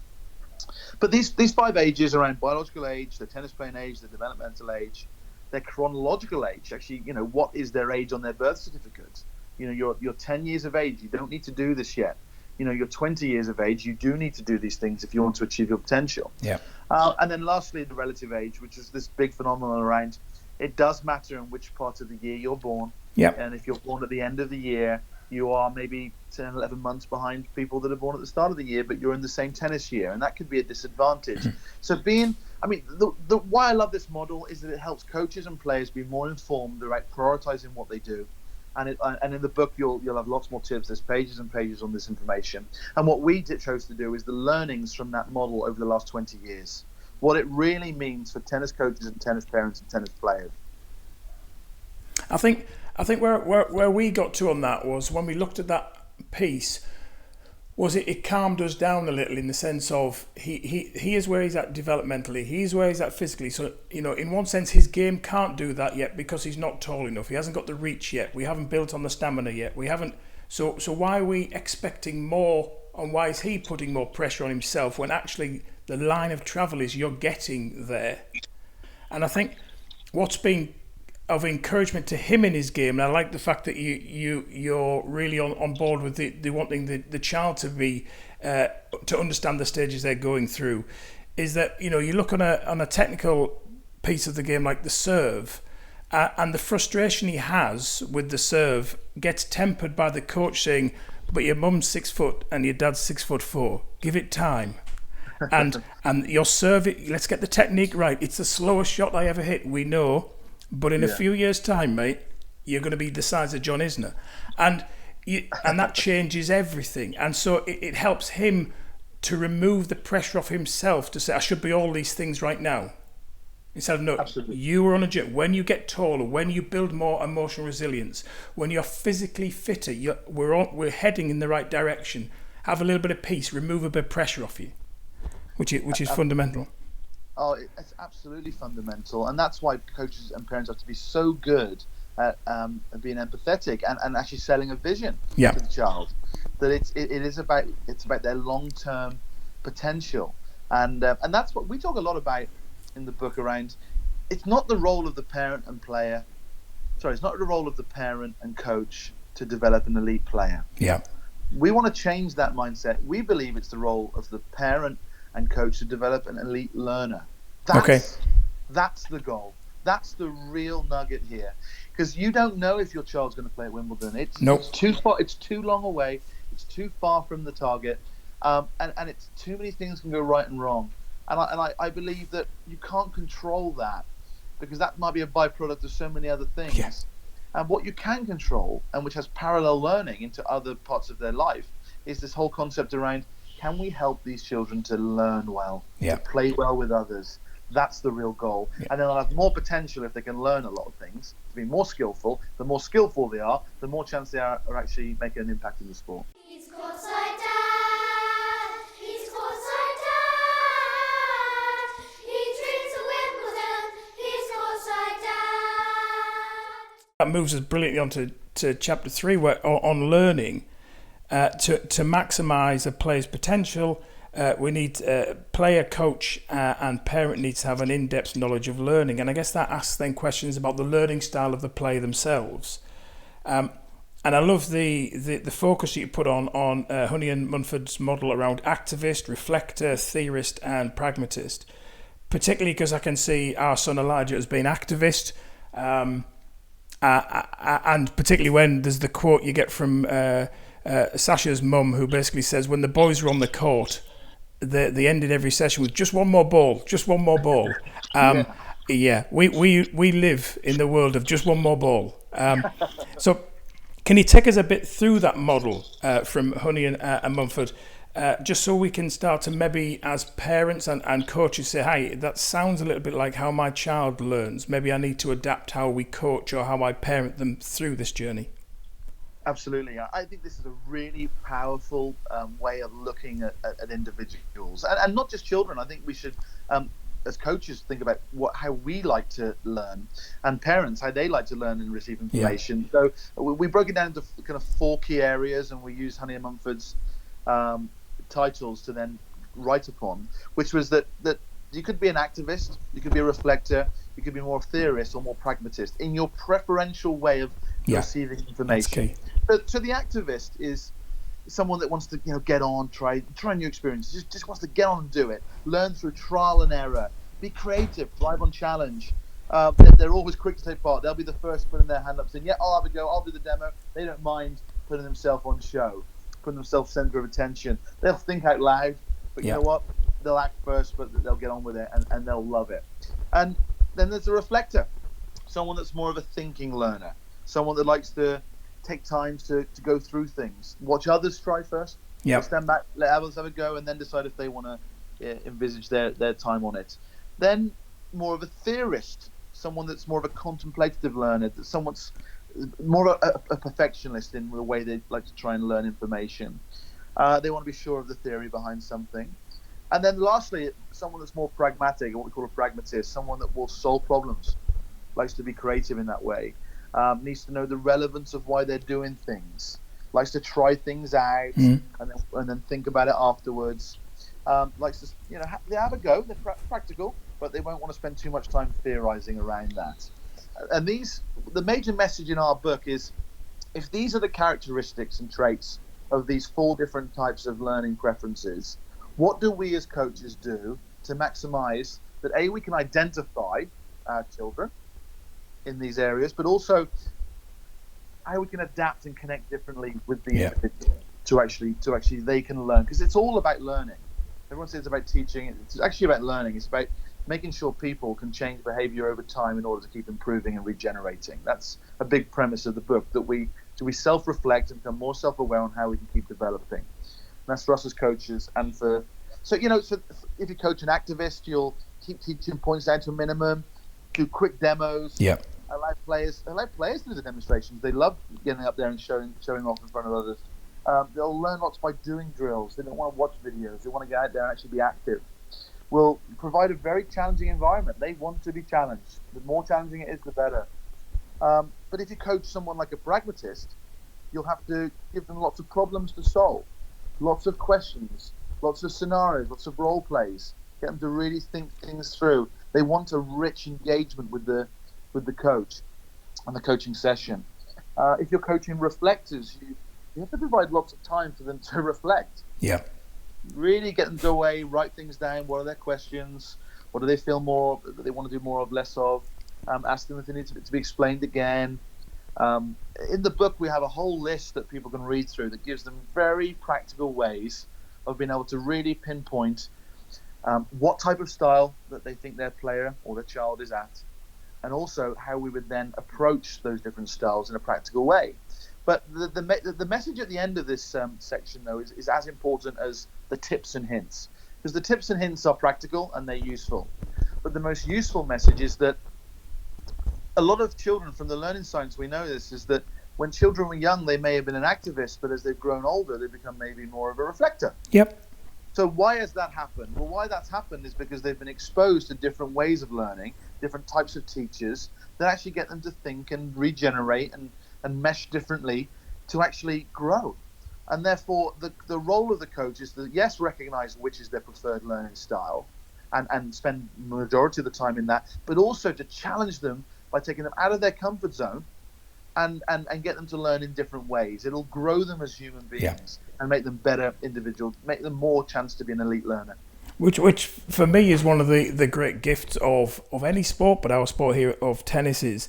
But these 5 ages around biological age, the tennis playing age, the developmental age, their chronological age, actually, what is their age on their birth certificate? You're 10 years of age, you don't need to do this yet. You're 20 years of age, you do need to do these things if you want to achieve your potential. Yeah. And then lastly, the relative age, which is this big phenomenon around, it does matter in which part of the year you're born. Yeah. And if you're born at the end of the year, you are maybe 10, 11 months behind people that are born at the start of the year, but you're in the same tennis year, and that could be a disadvantage. So why I love this model is that it helps coaches and players be more informed about prioritizing what they do. And in the book, you'll have lots more tips. There's pages and pages on this information. And what we chose to do is the learnings from that model over the last 20 years, what it really means for tennis coaches and tennis parents and tennis players. I think where we got to on that was when we looked at that piece, was it calmed us down a little, in the sense of he is where he's at developmentally, he's where he's at physically. So, in one sense, his game can't do that yet because he's not tall enough. He hasn't got the reach yet. We haven't built on the stamina yet. We haven't. So why are we expecting more, and why is he putting more pressure on himself when actually the line of travel is you're getting there? And I think what's been of encouragement to him in his game, and I like the fact that you're really on board with the wanting the child to be to understand the stages they're going through, is that you look on a technical piece of the game, like the serve, and the frustration he has with the serve gets tempered by the coach saying, but your mum's 6 foot and your dad's 6'4". Give it time. And your serve, let's get the technique right. It's the slowest shot I ever hit, we know. But in a few years' time, mate, you're going to be the size of John Isner. And that changes everything. And so it helps him to remove the pressure off himself to say, I should be all these things right now. Instead of, no, Absolutely. you are on a journey. When you get taller, when you build more emotional resilience, when you're physically fitter, we're heading in the right direction. Have a little bit of peace, remove a bit of pressure off you, which is fundamental. Oh, it's absolutely fundamental. And that's why coaches and parents have to be so good at being empathetic and actually selling a vision to the child. That it's about their long-term potential. And that's what we talk a lot about in the book around. It's not the role of the parent and player. Sorry, it's not the role of the parent and coach to develop an elite player. Yeah. We want to change that mindset. We believe it's the role of the parent and coach to develop an elite learner. That's the goal. That's the real nugget here. Because you don't know if your child's going to play at Wimbledon. It's too far. It's too long away. It's too far from the target. And it's too many things can go right and wrong. And I believe that you can't control that, because that might be a byproduct of so many other things. Yes. And what you can control, and which has parallel learning into other parts of their life, is this whole concept around, can we help these children to learn well, to play well with others? That's the real goal. And then they'll have more potential if they can learn a lot of things, to be more skillful. The more skillful they are, the more chance they are actually making an impact in the sport. He's courtside dad. He's courtside dad. He dreams of Wimbledon. He's courtside dad. That moves us brilliantly on to chapter 3, where on learning. To maximise a player's potential, we need player, coach, and parent needs to have an in-depth knowledge of learning. And I guess that asks then questions about the learning style of the player themselves. And I love the focus that you put on Honey and Munford's model around activist, reflector, theorist, and pragmatist. Particularly because I can see our son Elijah as being activist, and particularly when there's the quote you get from Sasha's mum, who basically says, when the boys were on the court, they ended every session with just one more ball. We live in the world of just one more ball. So can you take us a bit through that model from Honey and Mumford, just so we can start to maybe as parents and coaches say, hey, that sounds a little bit like how my child learns. Maybe I need to adapt how we coach or how I parent them through this journey. Absolutely. I think this is a really powerful way of looking at individuals, and not just children. I think we should, as coaches, think about how we like to learn, and parents, how they like to learn and receive information. So we broke it down into kind of 4 key areas, and we used Honey and Mumford's titles to then write upon, which was that you could be an activist, you could be a reflector, you could be more theorist or more pragmatist in your preferential way of receiving information. So the activist is someone that wants to get on, try new experiences, just wants to get on and do it, learn through trial and error, be creative, thrive on challenge. They're always quick to take part. They'll be the first putting their hand up saying, yeah, I'll have a go, I'll do the demo. They don't mind putting themselves on show, putting themselves center of attention. They'll think out loud, but you know what? They'll act first, but they'll get on with it and they'll love it. And then there's a reflector, someone that's more of a thinking learner, someone that likes to take time to go through things, watch others try first, stand back, let others have a go, and then decide if they want to envisage their time on it. Then more of a theorist, someone that's more of a contemplative learner, that someone's more a perfectionist in the way they like to try and learn information. They want to be sure of the theory behind something. And then lastly, someone that's more pragmatic, what we call a pragmatist, someone that will solve problems, likes to be creative in that way. Needs to know the relevance of why they're doing things, likes to try things out and then think about it afterwards. Likes to they have a go, they're practical, but they won't want to spend too much time theorizing around that. And the major message in our book is, if these are the characteristics and traits of these 4 different types of learning preferences, what do we as coaches do to maximize that? We can identify our children in these areas, but also how we can adapt and connect differently with the individual to actually they can learn, because it's all about learning. Everyone says it's about teaching. It's actually about learning. It's about making sure people can change behavior over time in order to keep improving and regenerating. That's a big premise of the book, that we self-reflect and become more self-aware on how we can keep developing. And that's for us as coaches, and so if you coach an activist, you'll keep teaching points down to a minimum, do quick demos. Yeah. Allow players to do the demonstrations. They love getting up there and showing off in front of others. They'll learn lots by doing drills. They don't want to watch videos. They want to get out there and actually be active. We'll provide a very challenging environment. They want to be challenged. The more challenging it is, the better. But if you coach someone like a pragmatist, you'll have to give them lots of problems to solve, lots of questions, lots of scenarios, lots of role plays. Get them to really think things through. They want a rich engagement with the coach and the coaching session. If you're coaching reflectors, you have to provide lots of time for them to reflect. Yeah. Really get them to go away, write things down. What are their questions? What do they feel more that they want to do more of, less of? Ask them if they need to be explained again. In the book, we have a whole list that people can read through that gives them very practical ways of being able to really pinpoint what type of style that they think their player or their child is at, and also how we would then approach those different styles in a practical way. But the message at the end of this section, though, is as important as the tips and hints, because the tips and hints are practical and they're useful. But the most useful message is that a lot of children, from the learning science we know this, is that when children were young, they may have been an activist, but as they've grown older, they become maybe more of a reflector. Yep. So why has that happened? Well, why that's happened is because they've been exposed to different ways of learning, different types of teachers that actually get them to think and regenerate and mesh differently to actually grow. And therefore, the role of the coach is to, yes, recognize which is their preferred learning style and spend the majority of the time in that, but also to challenge them by taking them out of their comfort zone and get them to learn in different ways. It'll grow them as human beings and make them better individuals, make them more chance to be an elite learner. Which for me is one of the great gifts of any sport, but our sport here of tennis is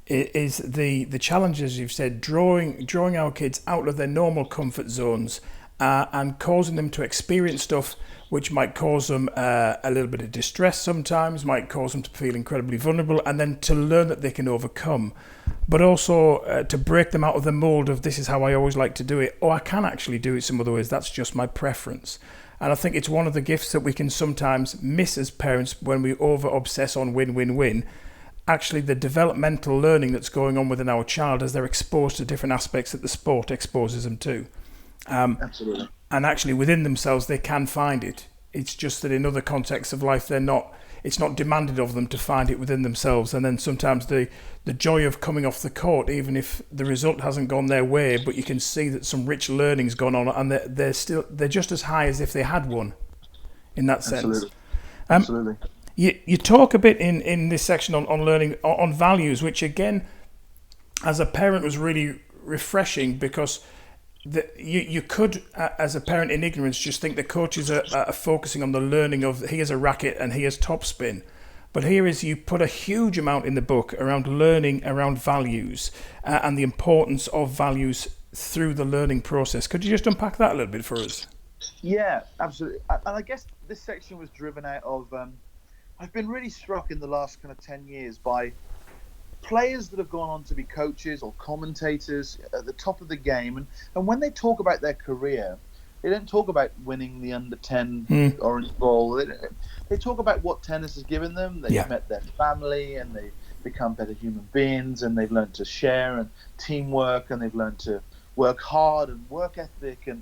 the challenges you've said, drawing our kids out of their normal comfort zones and causing them to experience stuff which might cause them a little bit of distress sometimes, might cause them to feel incredibly vulnerable, and then to learn that they can overcome. But also to break them out of the mold of, this is how I always like to do it, or I can actually do it some other ways, that's just my preference. And I think it's one of the gifts that we can sometimes miss as parents when we over-obsess on win-win-win. Actually, the developmental learning that's going on within our child as they're exposed to different aspects that the sport exposes them to. Absolutely. And actually within themselves they can find it. It's just that in other contexts of life it's not demanded of them to find it within themselves. And then sometimes the joy of coming off the court, even if the result hasn't gone their way, but you can see that some rich learning's gone on, and they're just as high as if they had won in that sense. Absolutely. You talk a bit in this section on learning on values, which again, as a parent, was really refreshing, because you could, as a parent in ignorance, just think the coaches are focusing on the learning of, here's a racket and here's topspin. But here is, you put a huge amount in the book around learning, around values, and the importance of values through the learning process. Could you just unpack that a little bit for us? Yeah, absolutely. And I guess this section was driven out of, I've been really struck in the last kind of 10 years by players that have gone on to be coaches or commentators at the top of the game, and when they talk about their career, they don't talk about winning the under-10 Orange Bowl. They talk about what tennis has given them. They've met their family, and they've become better human beings, and they've learned to share and teamwork, and they've learned to work hard and work ethic and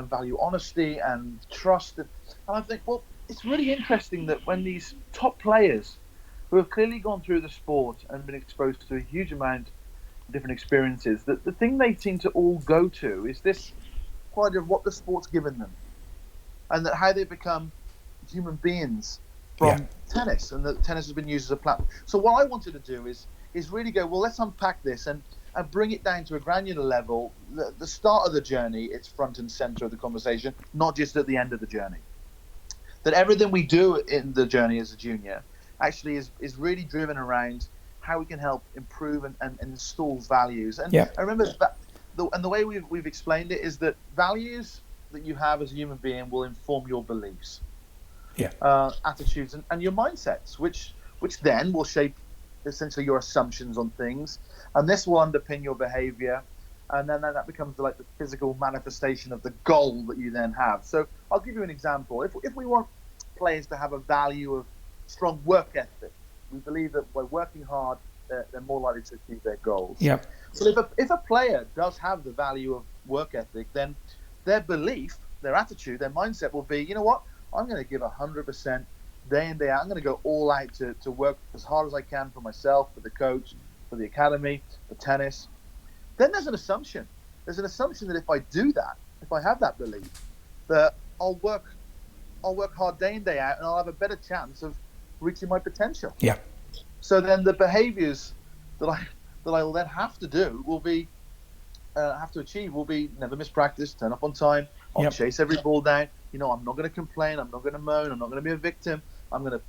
value honesty and trust. And I think, well, it's really interesting that when these top players who have clearly gone through the sport and been exposed to a huge amount of different experiences, that the thing they seem to all go to is this quality of what the sport's given them, and that how they become human beings from tennis, and that tennis has been used as a platform. So what I wanted to do is really go, well, let's unpack this and bring it down to a granular level. The start of the journey, it's front and center of the conversation, not just at the end of the journey. That everything we do in the journey as a junior actually is really driven around how we can help improve and install values. And Yeah. I remember that the way we've explained it is that values that you have as a human being will inform your beliefs, Yeah. attitudes, and your mindsets, which then will shape essentially your assumptions on things, and this will underpin your behavior, and then that becomes like the physical manifestation of the goal that you then have. So I'll give you an example. If we want players to have a value of strong work ethic, we believe that by working hard, they're more likely to achieve their goals. Yeah. So if a player does have the value of work ethic, then their belief, their attitude, their mindset will be, you know what, I'm going to give 100% day in, day out. I'm going to go all out to work as hard as I can for myself, for the coach, for the academy, for tennis. Then there's an assumption. There's an assumption that if I do that, if I have that belief, that I'll work hard day in, day out, and I'll have a better chance of reaching my potential. Yeah. So then the behaviors that I will then have to do will be never miss practice, turn up on time, I'll chase every ball down. You know, I'm not going to complain, I'm not going to moan, I'm not going to be a victim. I'm going to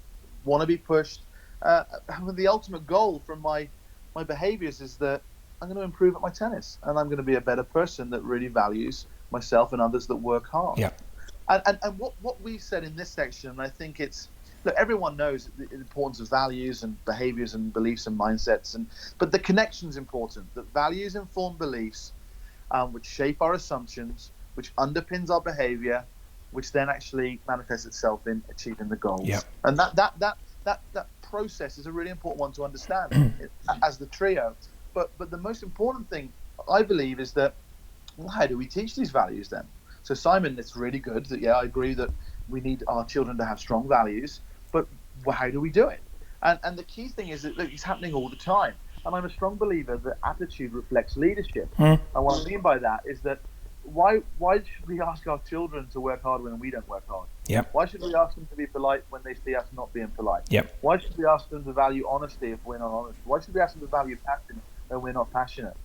want to be pushed. The ultimate goal from my behaviors is that I'm going to improve at my tennis, and I'm going to be a better person that really values myself and others that work hard. Yeah. And what we said in this section, I think it's, look, everyone knows the importance of values and behaviors and beliefs and mindsets, but the connection's important. That values inform beliefs, which shape our assumptions, which underpins our behavior, which then actually manifests itself in achieving the goals. Yeah. And that process is a really important one to understand as the trio. But the most important thing, I believe, is that, well, how do we teach these values then? So Simon, it's really good that, I agree that we need our children to have strong values, but how do we do it? And the key thing is that it's happening all the time. And I'm a strong believer that attitude reflects leadership. And what I mean by that is that why should we ask our children to work hard when we don't work hard? Yep. Why should we ask them to be polite when they see us not being polite? Yep. Why should we ask them to value honesty if we're not honest? Why should we ask them to value passion when we're not passionate?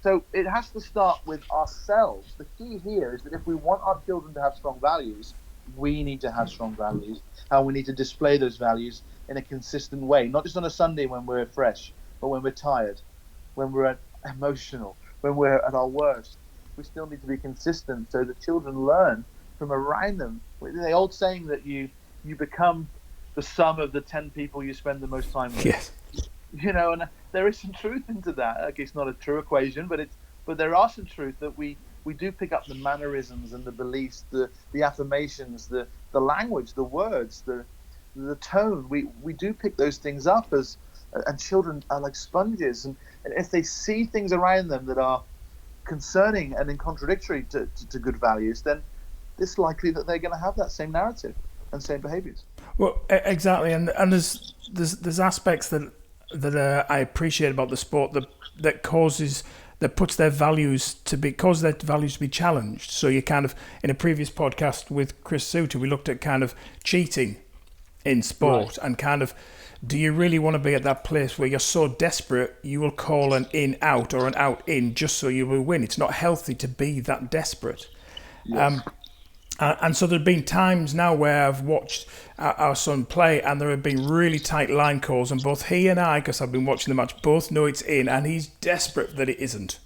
So it has to start with ourselves. The key here is that if we want our children to have strong values, we need to have strong values, and we need to display those values in a consistent way, not just on a Sunday when we're fresh, but when we're tired, when we're emotional, when we're at our worst. We still need to be consistent so that children learn from around them. The old saying that you become the sum of the 10 people you spend the most time with. Yes. You know, and there is some truth into that. Like, it's not a true equation, but there are some truth that we do pick up the mannerisms and the beliefs, the affirmations, the language, the words, the tone. We do pick those things up and children are like sponges, and if they see things around them that are concerning and in contradictory to good values, then it's likely that they're going to have that same narrative and same behaviors. Well, exactly, and there's aspects that I appreciate about the sport that puts their values to be challenged. So you kind of, in a previous podcast with Chris Suter, we looked at kind of cheating in sport, right, and kind of, do you really want to be at that place where you're so desperate you will call an in out or an out in just so you will win? It's not healthy to be that desperate. Yes. And so there have been times now where I've watched our son play, and there have been really tight line calls, and both he and I, because I've been watching the match, both know it's in, and he's desperate that it isn't.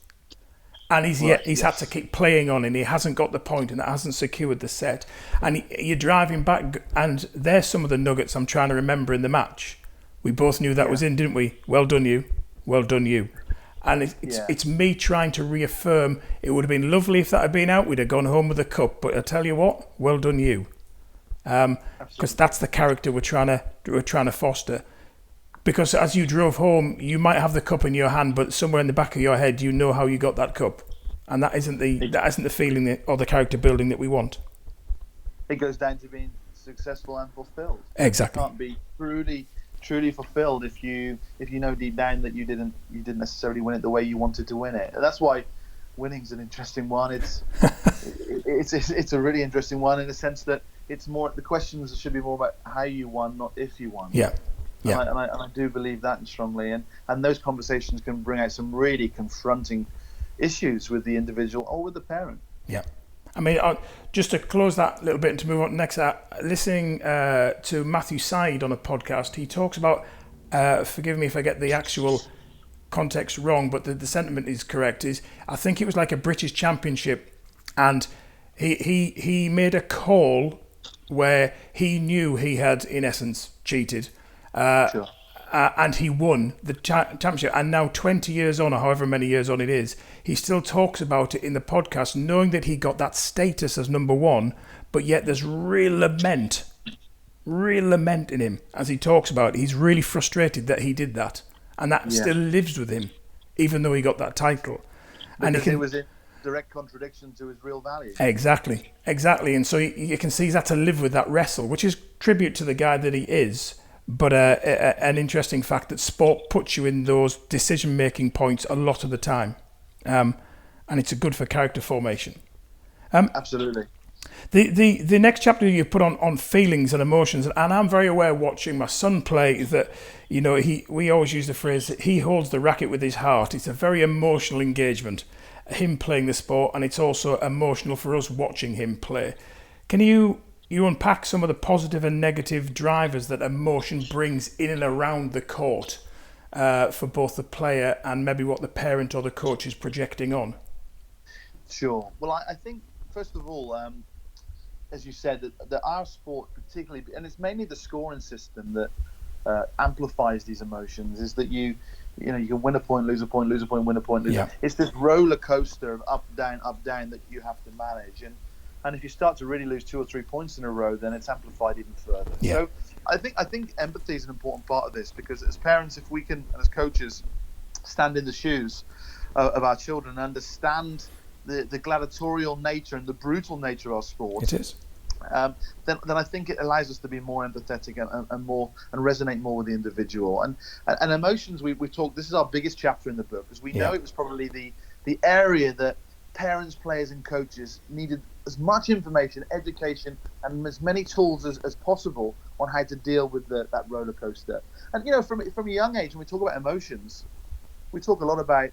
And he's had to keep playing on, and he hasn't got the point, and that hasn't secured the set. And you're driving back, and there's some of the nuggets I'm trying to remember in the match. We both knew that was in, didn't we? Well done, you. Well done, you. And it's me trying to reaffirm, it would have been lovely if that had been out. We'd have gone home with a cup. But I tell you what, well done, you. Because that's the character we're trying to foster. Because as you drove home, you might have the cup in your hand, but somewhere in the back of your head, you know how you got that cup, and that isn't the feeling or the character building that we want. It goes down to being successful and fulfilled. Exactly. You can't be truly fulfilled if you know deep down that you didn't necessarily win it the way you wanted to win it. And that's why winning's an interesting one. It's a really interesting one in the sense that it's more, the questions should be more about how you won, not if you won. Yeah. Yeah. And I do believe that strongly, and those conversations can bring out some really confronting issues with the individual or with the parent. Yeah. I mean, just to close that little bit and to move on next, listening to Matthew Syed on a podcast, he talks about, forgive me if I get the actual context wrong, but the sentiment is correct, is I think it was like a British Championship, and he made a call where he knew he had, in essence, cheated. Sure. And he won the championship. And now 20 years on, or however many years on it is, he still talks about it in the podcast, knowing that he got that status as number one, but yet there's real lament in him as he talks about it. He's really frustrated that he did that. And that still lives with him, even though he got that title. Because it was in direct contradiction to his real values. Exactly. And so you can see he's had to live with that wrestle, which is tribute to the guy that he is. But an interesting fact that sport puts you in those decision-making points a lot of the time. And it's good for character formation. Absolutely. The next chapter you put on feelings and emotions, and I'm very aware watching my son play that, you know, we always use the phrase that he holds the racket with his heart. It's a very emotional engagement, him playing the sport, and it's also emotional for us watching him play. Can you unpack some of the positive and negative drivers that emotion brings in and around the court for both the player and maybe what the parent or the coach is projecting on? Sure. Well, I think, first of all, as you said, that our sport particularly, and it's mainly the scoring system that amplifies these emotions, is that you can win a point, lose a point, lose a point, win a point, lose. Yeah. It's this roller coaster of up, down, that you have to manage. And if you start to really lose 2 or 3 points in a row, then it's amplified even further. Yeah. So I think empathy is an important part of this, because as parents, if we can, and as coaches, stand in the shoes of our children, understand the gladiatorial nature and the brutal nature of our sport. It is. Then I think it allows us to be more empathetic and resonate more with the individual. And emotions, we talk. This is our biggest chapter in the book, because we know it was probably the area that parents, players, and coaches needed as much information, education, and as many tools as possible on how to deal with that roller coaster. And from a young age, when we talk about emotions, we talk a lot about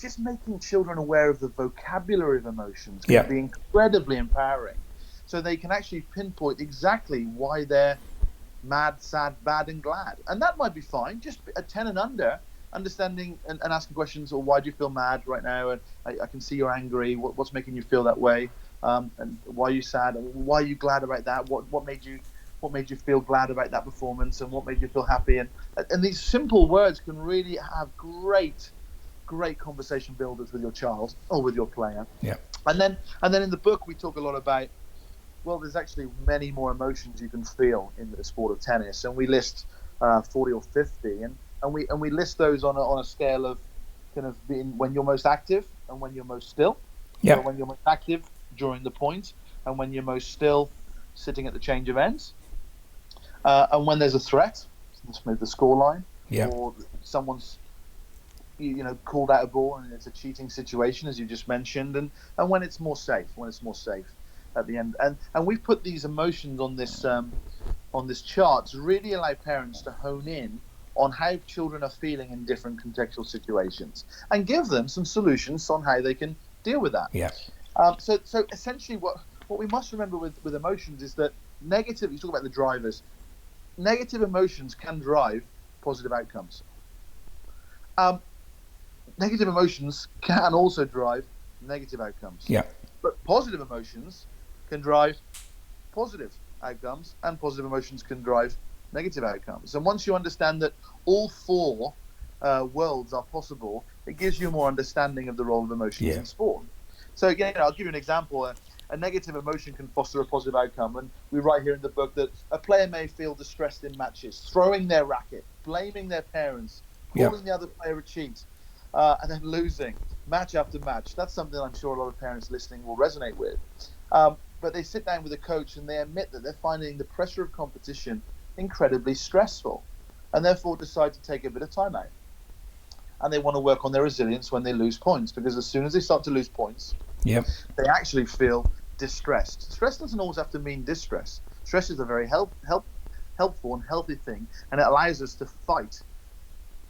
just making children aware of the vocabulary of emotions can be incredibly empowering. So they can actually pinpoint exactly why they're mad, sad, bad, and glad. And that might be fine, just at 10 and under, understanding and asking questions, or why do you feel mad right now? And I can see you're angry. What's making you feel that way? And why are you sad? And why are you glad about that? What made you feel glad about that performance? And what made you feel happy? And these simple words can really have great conversation builders with your child or with your player. Yeah. And then in the book we talk a lot about, well, there's actually many more emotions you can feel in the sport of tennis, and we list 40 or 50, and we list those on a scale of kind of being when you're most active and when you're most still. Yeah. So when you're most active during the point, and when you're most still sitting at the change of ends, and when there's a threat, the score line, or someone's called out a ball and it's a cheating situation, as you just mentioned, and when it's more safe at the end. And we've put these emotions on this chart to really allow parents to hone in on how children are feeling in different contextual situations, and give them some solutions on how they can deal with that. Yeah. So essentially, what we must remember with emotions is that you talk about the drivers. Negative emotions can drive positive outcomes. Negative emotions can also drive negative outcomes. Yeah. But positive emotions can drive positive outcomes, and positive emotions can drive negative outcomes. And once you understand that all four worlds are possible, it gives you more understanding of the role of emotions in sport. So again, I'll give you an example. A negative emotion can foster a positive outcome. And we write here in the book that a player may feel distressed in matches, throwing their racket, blaming their parents, calling the other player a cheat, and then losing match after match. That's something I'm sure a lot of parents listening will resonate with. But they sit down with a coach and they admit that they're finding the pressure of competition incredibly stressful, and therefore decide to take a bit of time out. And they want to work on their resilience when they lose points, because as soon as they start to lose points, they actually feel distressed. Stress doesn't always have to mean distress. Stress is a very helpful and healthy thing, and it allows us to fight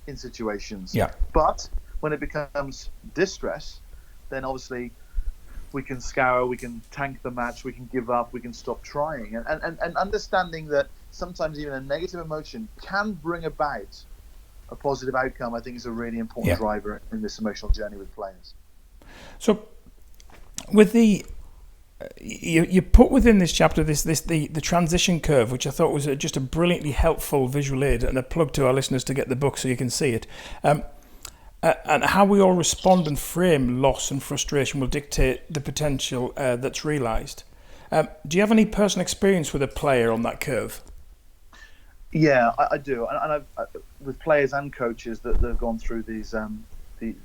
in situations. Yeah. But when it becomes distress, then obviously we can scour, we can tank the match, we can give up, we can stop trying. And understanding that sometimes even a negative emotion can bring about a positive outcome, I think is a really important driver in this emotional journey with players. So, with the you put within this chapter the transition curve, which I thought was just a brilliantly helpful visual aid and a plug to our listeners to get the book so you can see it. And how we all respond and frame loss and frustration will dictate the potential that's realised. Do you have any personal experience with a player on that curve? Yeah, I do, and I've with players and coaches that have gone through these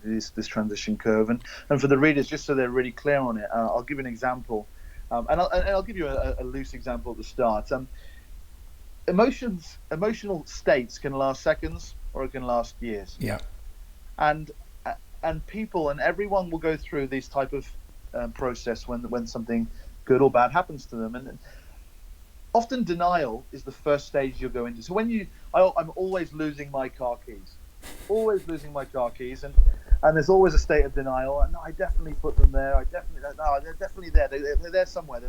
this transition curve, and for the readers, just so they're really clear on it, I'll give you an example, and I'll give you a loose example at the start. Emotional states can last seconds or it can last years. Yeah. And people and everyone will go through this type of process when something good or bad happens to them, and often denial is the first stage you'll go into. So I'm always losing my car keys, and there's always a state of denial. And no, I definitely put them there. They're definitely there. They're there somewhere.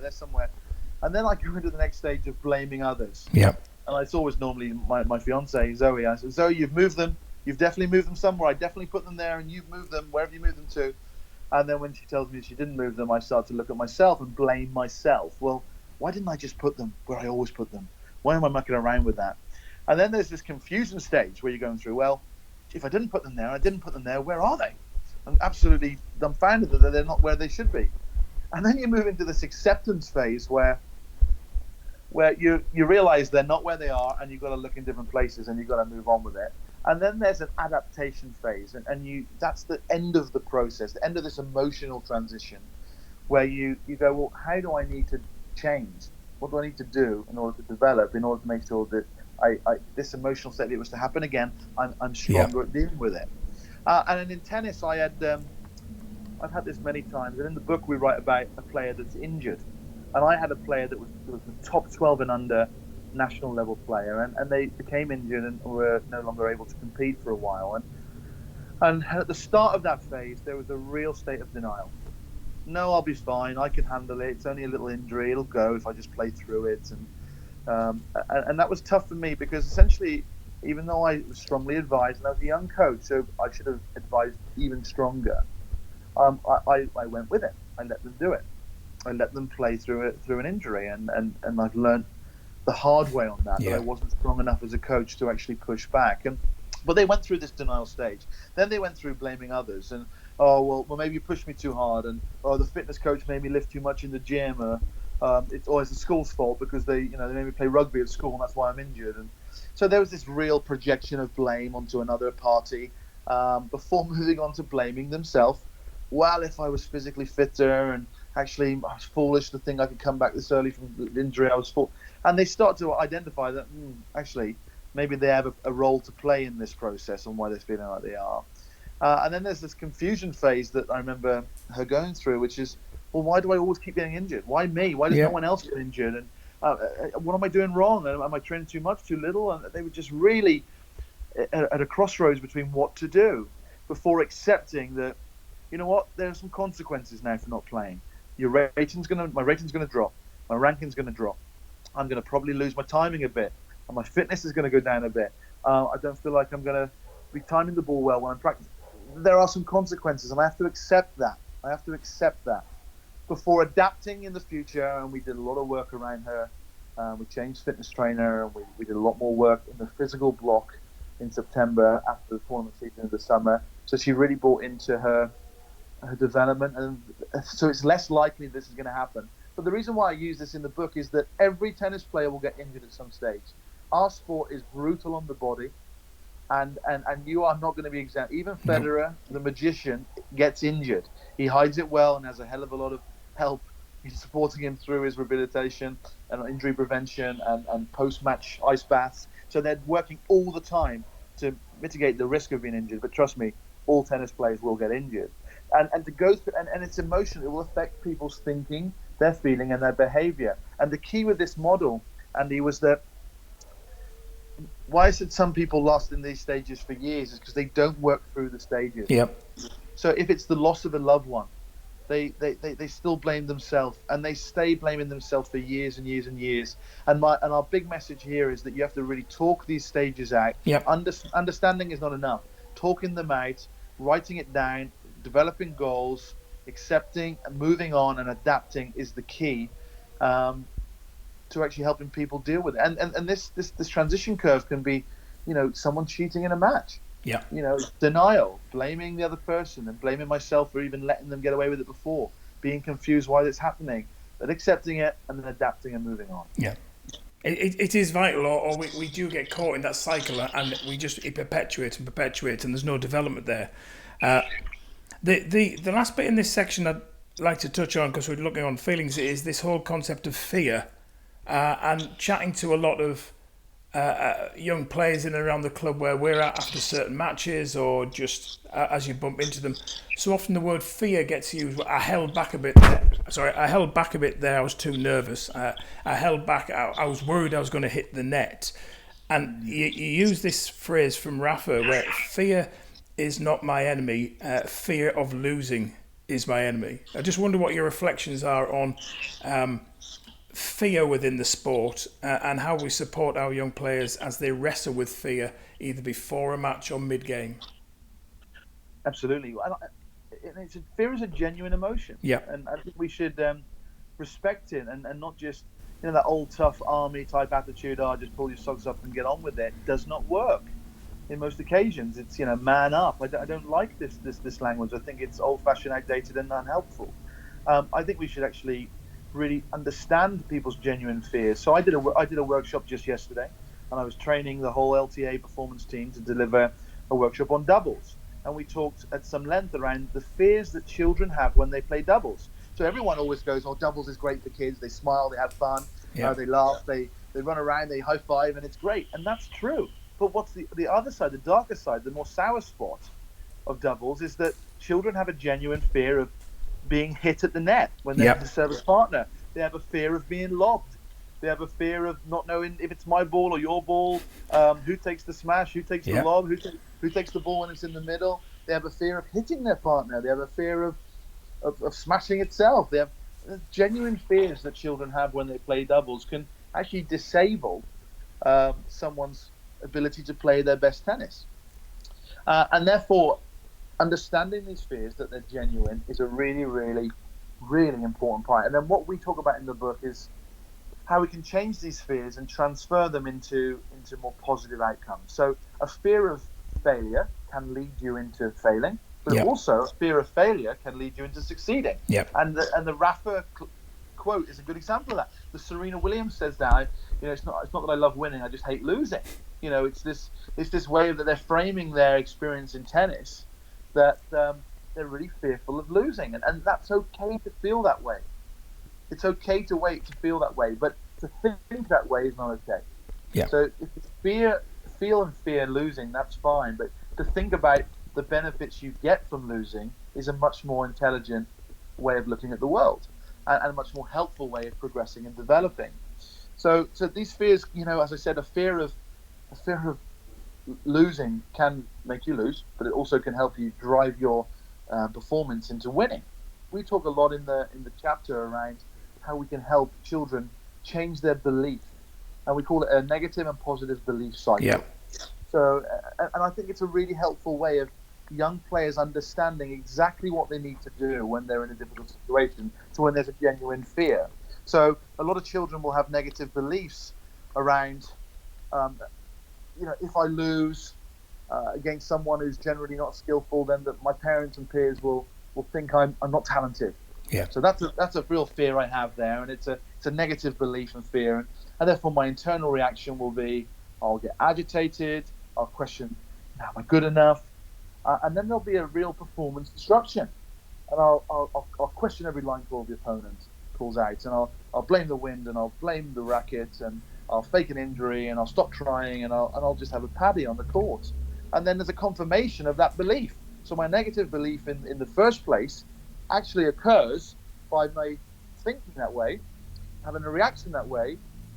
And then I go into the next stage of blaming others. Yeah. And it's always normally my fiance Zoe. I said, Zoe, you've moved them. You've definitely moved them somewhere. I definitely put them there, and you've moved them wherever you moved them to. And then when she tells me she didn't move them, I start to look at myself and blame myself. Well, why didn't I just put them where I always put them? Why am I mucking around with that? And then there's this confusion stage where you're going through, well, if I didn't put them there, where are they? I'm absolutely dumbfounded that they're not where they should be. And then you move into this acceptance phase where you realize they're not where they are, and you've got to look in different places, and you've got to move on with it. And then there's an adaptation phase, and that's the end of the process, the end of this emotional transition, where you go, well, how do I need to change? What do I need to do in order to develop, in order to make sure that I this emotional state, if it was to happen again, I'm stronger at dealing with it. And then in tennis, I've had this many times, and in the book we write about a player that's injured, and I had a player that was the top 12 and under national level player, and they became injured and were no longer able to compete for a while, and at the start of that phase there was a real state of denial. No, I'll be fine, I can handle it, it's only a little injury, it'll go if I just play through it. And that was tough for me, because essentially, even though I was strongly advised, and I was a young coach, so I should have advised even stronger, I went with it. I let them do it. I let them play through an injury, and I've learned the hard way on that I wasn't strong enough as a coach to actually push back. But they went through this denial stage. Then they went through blaming others, and well maybe you pushed me too hard, and the fitness coach made me lift too much in the gym, it's always the school's fault because they made me play rugby at school, and that's why I'm injured. And so there was this real projection of blame onto another party, before moving on to blaming themselves. Well, if I was physically fitter, and actually I was foolish to think I could come back this early from the injury, I was fool. And they start to identify that actually maybe they have a role to play in this process and why they're feeling like they are. And then there's this confusion phase that I remember her going through, which is, well, why do I always keep getting injured? Why me? Why does no one else get injured? And what am I doing wrong? Am I training too much, too little? And they were just really at a crossroads between what to do, before accepting that, you know what, there are some consequences now for not playing. My rating's gonna drop, my ranking's gonna drop. I'm gonna probably lose my timing a bit, and my fitness is gonna go down a bit. I don't feel like I'm gonna be timing the ball well when I'm practicing. There are some consequences, and I have to accept that. Before adapting in the future. And we did a lot of work around her. We changed fitness trainer, and we did a lot more work in the physical block in September after the tournament season in the summer. So she really bought into her development, and so it's less likely this is going to happen. But the reason why I use this in the book is that every tennis player will get injured at some stage. Our sport is brutal on the body, and you are not going to be exempt. Even Federer, the magician, gets injured. He hides it well and has a hell of a lot of help in supporting him through his rehabilitation and injury prevention and post-match ice baths. So they're working all the time to mitigate the risk of being injured. But trust me, all tennis players will get injured. And to go through, and it's emotional. It will affect people's thinking, their feeling, and their behavior. And the key with this model, Andy, was that why I said some people last in these stages for years is because they don't work through the stages. Yep. So if it's the loss of a loved one, they still blame themselves, and they stay blaming themselves for years and years and years. And our big message here is that you have to really talk these stages out. Yep. Understanding is not enough. Talking them out, writing it down, developing goals, accepting and moving on and adapting is the key to actually helping people deal with it. And this transition curve can be, someone cheating in a match. Yeah. Denial, blaming the other person and blaming myself for even letting them get away with it before, being confused why it's happening, but accepting it and then adapting and moving on. Yeah. It is vital, or we do get caught in that cycle, and it perpetuates and there's no development there. The last bit in this section I'd like to touch on, because we're looking on feelings, is this whole concept of fear, and chatting to a lot of young players in and around the club where we're at after certain matches, or just as you bump into them. So often the word fear gets used. I held back a bit there. I was too nervous. I held back. I was worried I was going to hit the net. And you use this phrase from Rafa where fear is not my enemy. Fear of losing is my enemy. I just wonder what your reflections are on fear within the sport, and how we support our young players as they wrestle with fear either before a match or mid-game. Absolutely. Fear is a genuine emotion. Yeah. And I think we should respect it and not just, that old tough army type attitude, just pull your socks up and get on with it. It does not work. In most occasions, it's, man up. I don't like this language. I think it's old-fashioned, outdated and unhelpful. I think we should actually really understand people's genuine fears. So I did a workshop just yesterday, and I was training the whole LTA performance team to deliver a workshop on doubles, and we talked at some length around the fears that children have when they play doubles. So everyone always goes, doubles is great for kids, they smile, they have fun, they laugh, they run around, they high five, and it's great, and that's true. But what's the other side, the darker side, the more sour spot of doubles, is that children have a genuine fear of being hit at the net when they're the service partner. They have a fear of being lobbed. They have a fear of not knowing if it's my ball or your ball, who takes the smash, who takes the lob, who takes the ball when it's in the middle. They have a fear of hitting their partner. They have a fear of smashing itself. They have genuine fears that children have when they play doubles can actually disable someone's ability to play their best tennis. And therefore, understanding these fears, that they're genuine, is a really, really, really important part. And then what we talk about in the book is how we can change these fears and transfer them into more positive outcomes. So a fear of failure can lead you into failing, but also a fear of failure can lead you into succeeding. And the Rafa quote is a good example of that. The Serena Williams says that, it's not that I love winning, I just hate losing. It's this way that they're framing their experience in tennis, that they're really fearful of losing, and that's okay to feel that way. It's okay to feel that way, but to think that way is not okay. So if it's feel and fear losing, that's fine, but to think about the benefits you get from losing is a much more intelligent way of looking at the world, and a much more helpful way of progressing and developing. So these fears, as I said, a fear of losing can make you lose, but it also can help you drive your performance into winning. We talk a lot in the chapter around how we can help children change their belief, and we call it a negative and positive belief cycle. So, and I think it's a really helpful way of young players understanding exactly what they need to do when they're in a difficult situation, so when there's a genuine fear. So a lot of children will have negative beliefs around if I lose against someone who's generally not skillful, then that my parents and peers will think I'm not talented. So that's a real fear I have there, and it's a negative belief and fear, and therefore my internal reaction will be I'll get agitated, I'll question, am I good enough? And then there'll be a real performance disruption, and I'll question every line call the opponent pulls out, and I'll blame the wind, and I'll blame the racket, and I'll fake an injury, and I'll stop trying, and I'll just have a paddy on the court. And then there's a confirmation of that belief. So my negative belief in the first place actually occurs by my thinking that way, having a reaction that way,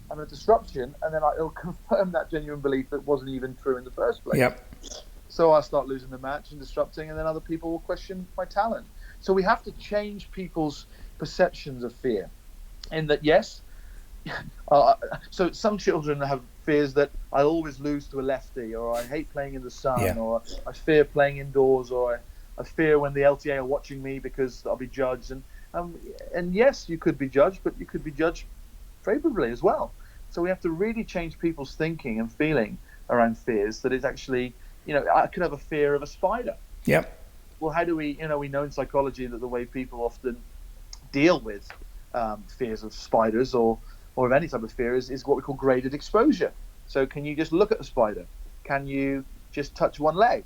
having a disruption, and then it'll confirm that genuine belief that wasn't even true in the first place. So I'll start losing the match and disrupting, and then other people will question my talent. So we have to change people's perceptions of fear. In that, yes, so some children have fears that I always lose to a lefty, or I hate playing in the sun, or I fear playing indoors, or I fear when the LTA are watching me because I'll be judged. And yes, you could be judged, but you could be judged favorably as well. So we have to really change people's thinking and feeling around fears. That is actually, I could have a fear of a spider. Yep. Well, how do we know in psychology that the way people often deal with fears of spiders or of any type of fear is what we call graded exposure. So can you just look at a spider? Can you just touch one leg?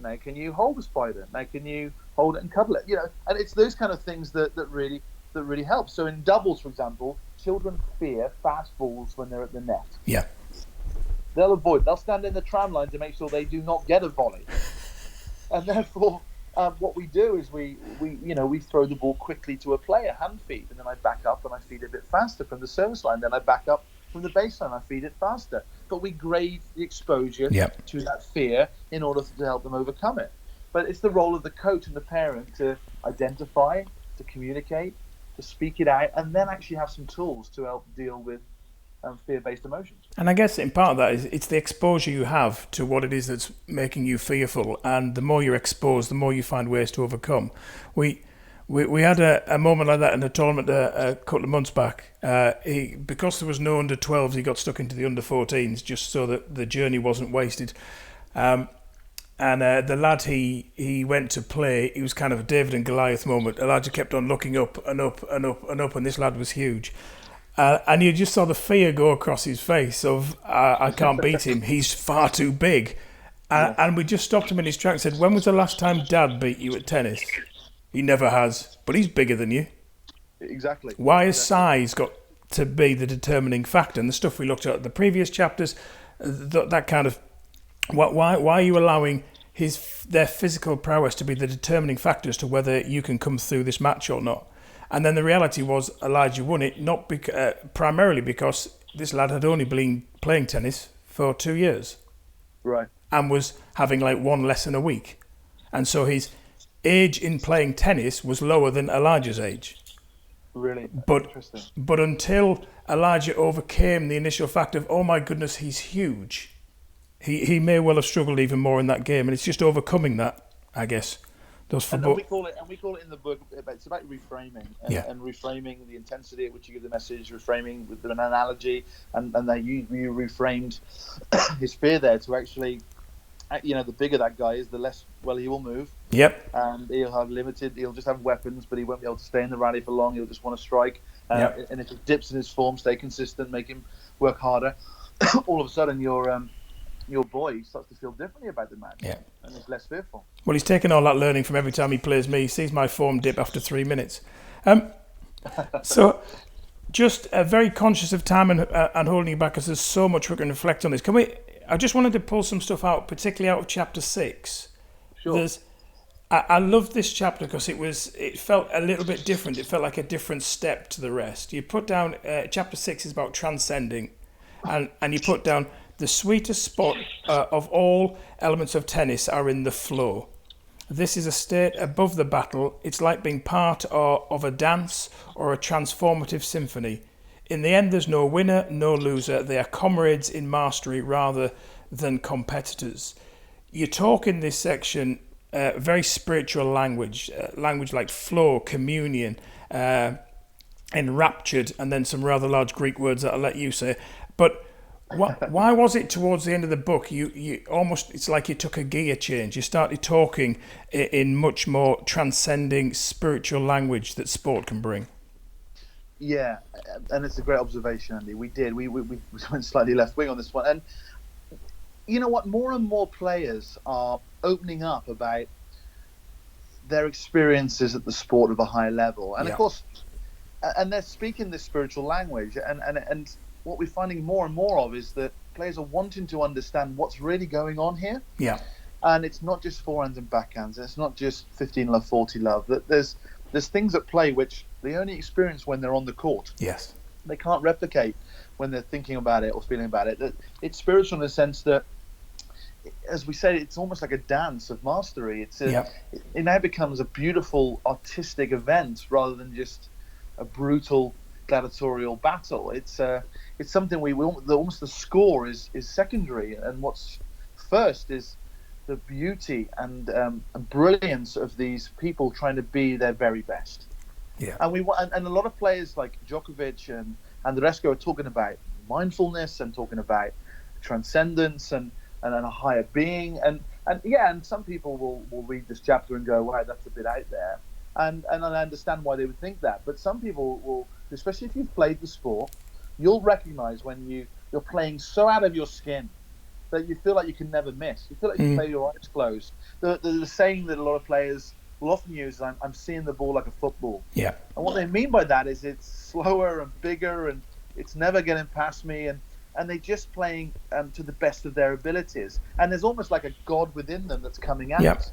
Now can you hold a spider? Now can you hold it and cuddle it? And it's those kind of things that really help. So in doubles, for example, children fear fast balls when they're at the net. Yeah. They'll stand in the tram line to make sure they do not get a volley. And therefore, what we do is we throw the ball quickly to a player, hand feed, and then I back up and I feed it a bit faster from the service line. Then I back up from the baseline, I feed it faster. But we grade the exposure to that fear in order to help them overcome it. But it's the role of the coach and the parent to identify, to communicate, to speak it out, and then actually have some tools to help deal with fear-based emotions. And I guess in part of that is it's the exposure you have to what it is that's making you fearful, and the more you're exposed, the more you find ways to overcome. We had a moment like that in a tournament a couple of months back. Because there was no under 12s, he got stuck into the under 14s just so that the journey wasn't wasted. And the lad he went to play, he was kind of a David and Goliath moment. Elijah kept on looking up and up and up and up, and this lad was huge. And you just saw the fear go across his face of, I can't beat him, he's far too big. And we just stopped him in his track and said, when was the last time Dad beat you at tennis? He never has, but he's bigger than you. Exactly. Why has size got to be the determining factor? And the stuff we looked at the previous chapters, that kind of, why are you allowing their physical prowess to be the determining factor as to whether you can come through this match or not? And then the reality was Elijah won it, not primarily because this lad had only been playing tennis for 2 years. Right. And was having like one lesson a week. And so his age in playing tennis was lower than Elijah's age. Really? Interesting. But until Elijah overcame the initial fact of, oh my goodness, he's huge, he may well have struggled even more in that game. And it's just overcoming that, I guess. And we call it in the book. It's about reframing and reframing the intensity at which you give the message, reframing with an analogy, and that you reframed his fear there to actually, the bigger that guy is, the less well he will move. Yep. And he'll just have weapons, but he won't be able to stay in the rally for long. He'll just want to strike. And if he dips in his form, stay consistent, make him work harder. All of a sudden, your boy starts to feel differently about the match, and he's less fearful. Well, he's taken all that learning from every time he plays me. He sees my form dip after 3 minutes. So, just very conscious of time and holding you back, because there's so much we can reflect on this. I just wanted to pull some stuff out, particularly out of chapter 6. Sure. I love this chapter because it felt a little bit different. It felt like a different step to the rest. You put down chapter 6 is about transcending, and you put down the sweetest spot of all elements of tennis are in the flow. This is a state above the battle. It's like being part of a dance or a transformative symphony. In the end, there's no winner, no loser. They are comrades in mastery rather than competitors. You talk in this section very spiritual language like flow, communion, enraptured, and then some rather large Greek words that I'll let you say. But why was it towards the end of the book you almost, it's like you took a gear change? You started talking in much more transcending spiritual language that sport can bring. Yeah, and it's a great observation, Andy. We went slightly left wing on this one, and you know what? More and more players are opening up about their experiences at the sport of a high level, and of course, and they're speaking this spiritual language, and what we're finding more and more of is that players are wanting to understand what's really going on here. Yeah. And it's not just forehands and backhands. It's not just 15 love, 40 love. That there's things at play which they only experience when they're on the court. Yes. They can't replicate when they're thinking about it or feeling about it. That it's spiritual in the sense that as we said, it's almost like a dance of mastery. Yeah. It now becomes a beautiful artistic event rather than just a brutal gladiatorial battle. It's something almost the score is secondary, and what's first is the beauty and brilliance of these people trying to be their very best. Yeah. And a lot of players like Djokovic and the rest are talking about mindfulness and talking about transcendence and a higher being, and some people will read this chapter and go, wow, that's a bit out there, and I understand why they would think that. But some people will, especially if you've played the sport, you'll recognize when you're playing so out of your skin that you feel like you can never miss. You feel like you play your eyes closed. The saying that a lot of players will often use is, I'm seeing the ball like a football. Yeah. And what they mean by that is it's slower and bigger and it's never getting past me, and they're just playing to the best of their abilities. And there's almost like a God within them that's coming out. Yep.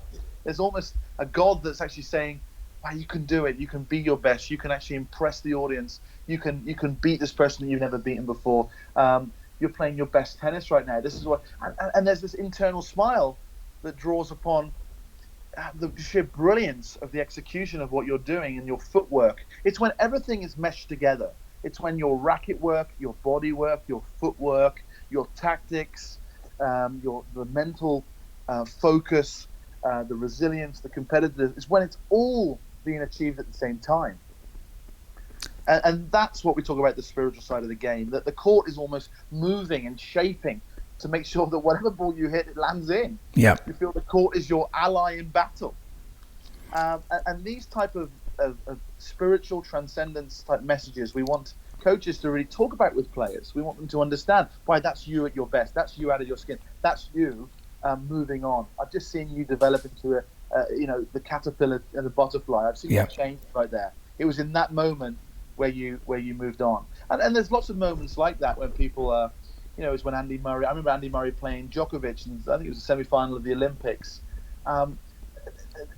There's almost a God that's actually saying, wow, you can do it. You can be your best. You can actually impress the audience. You can beat this person that you've never beaten before. You're playing your best tennis right now. This is what, and there's this internal smile that draws upon the sheer brilliance of the execution of what you're doing and your footwork. It's when everything is meshed together. It's when your racket work, your body work, your footwork, your tactics, the mental focus, the resilience, the competitive. It's when it's all being achieved at the same time. And that's what we talk about, the spiritual side of the game, that the court is almost moving and shaping to make sure that whatever ball you hit, it lands in. Yeah. You feel the court is your ally in battle. And these type of spiritual transcendence type messages we want coaches to really talk about with players. We want them to understand, why, that's you at your best. That's you out of your skin. That's you moving on. I've just seen you develop into the caterpillar and the butterfly. I've seen you change right there. It was in that moment where you moved on. And there's lots of moments like that when people is when Andy Murray. I remember Andy Murray playing Djokovic, and I think it was the semi-final of the Olympics.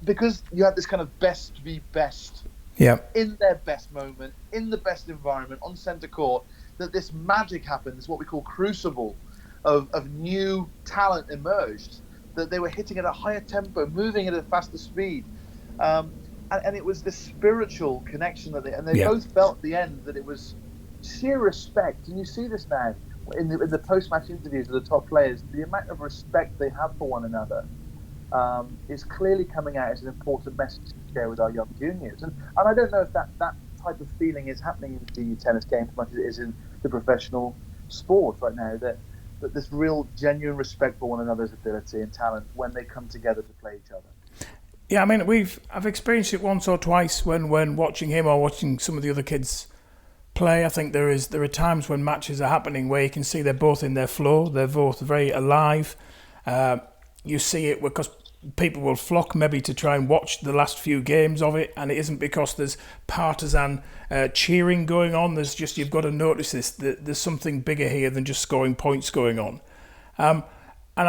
Because you have this kind of best to be best, in their best moment, in the best environment, on centre court, that this magic happens, what we call crucible of new talent emerged, that they were hitting at a higher tempo, moving at a faster speed. And it was this spiritual connection that they both felt at the end that it was sheer respect. And you see this now in the post-match interviews of the top players, the amount of respect they have for one another is clearly coming out as an important message to share with our young juniors. And I don't know if that type of feeling is happening in the junior tennis game as much as it is in the professional sport right now, that this real genuine respect for one another's ability and talent when they come together to play each other. Yeah, I mean, I've experienced it once or twice when watching him or watching some of the other kids play. I think there are times when matches are happening where you can see they're both in their flow. They're both very alive. You see it because people will flock maybe to try and watch the last few games of it, and it isn't because there's partisan cheering going on. There's just, you've got to notice this. There's something bigger here than just scoring points going on. And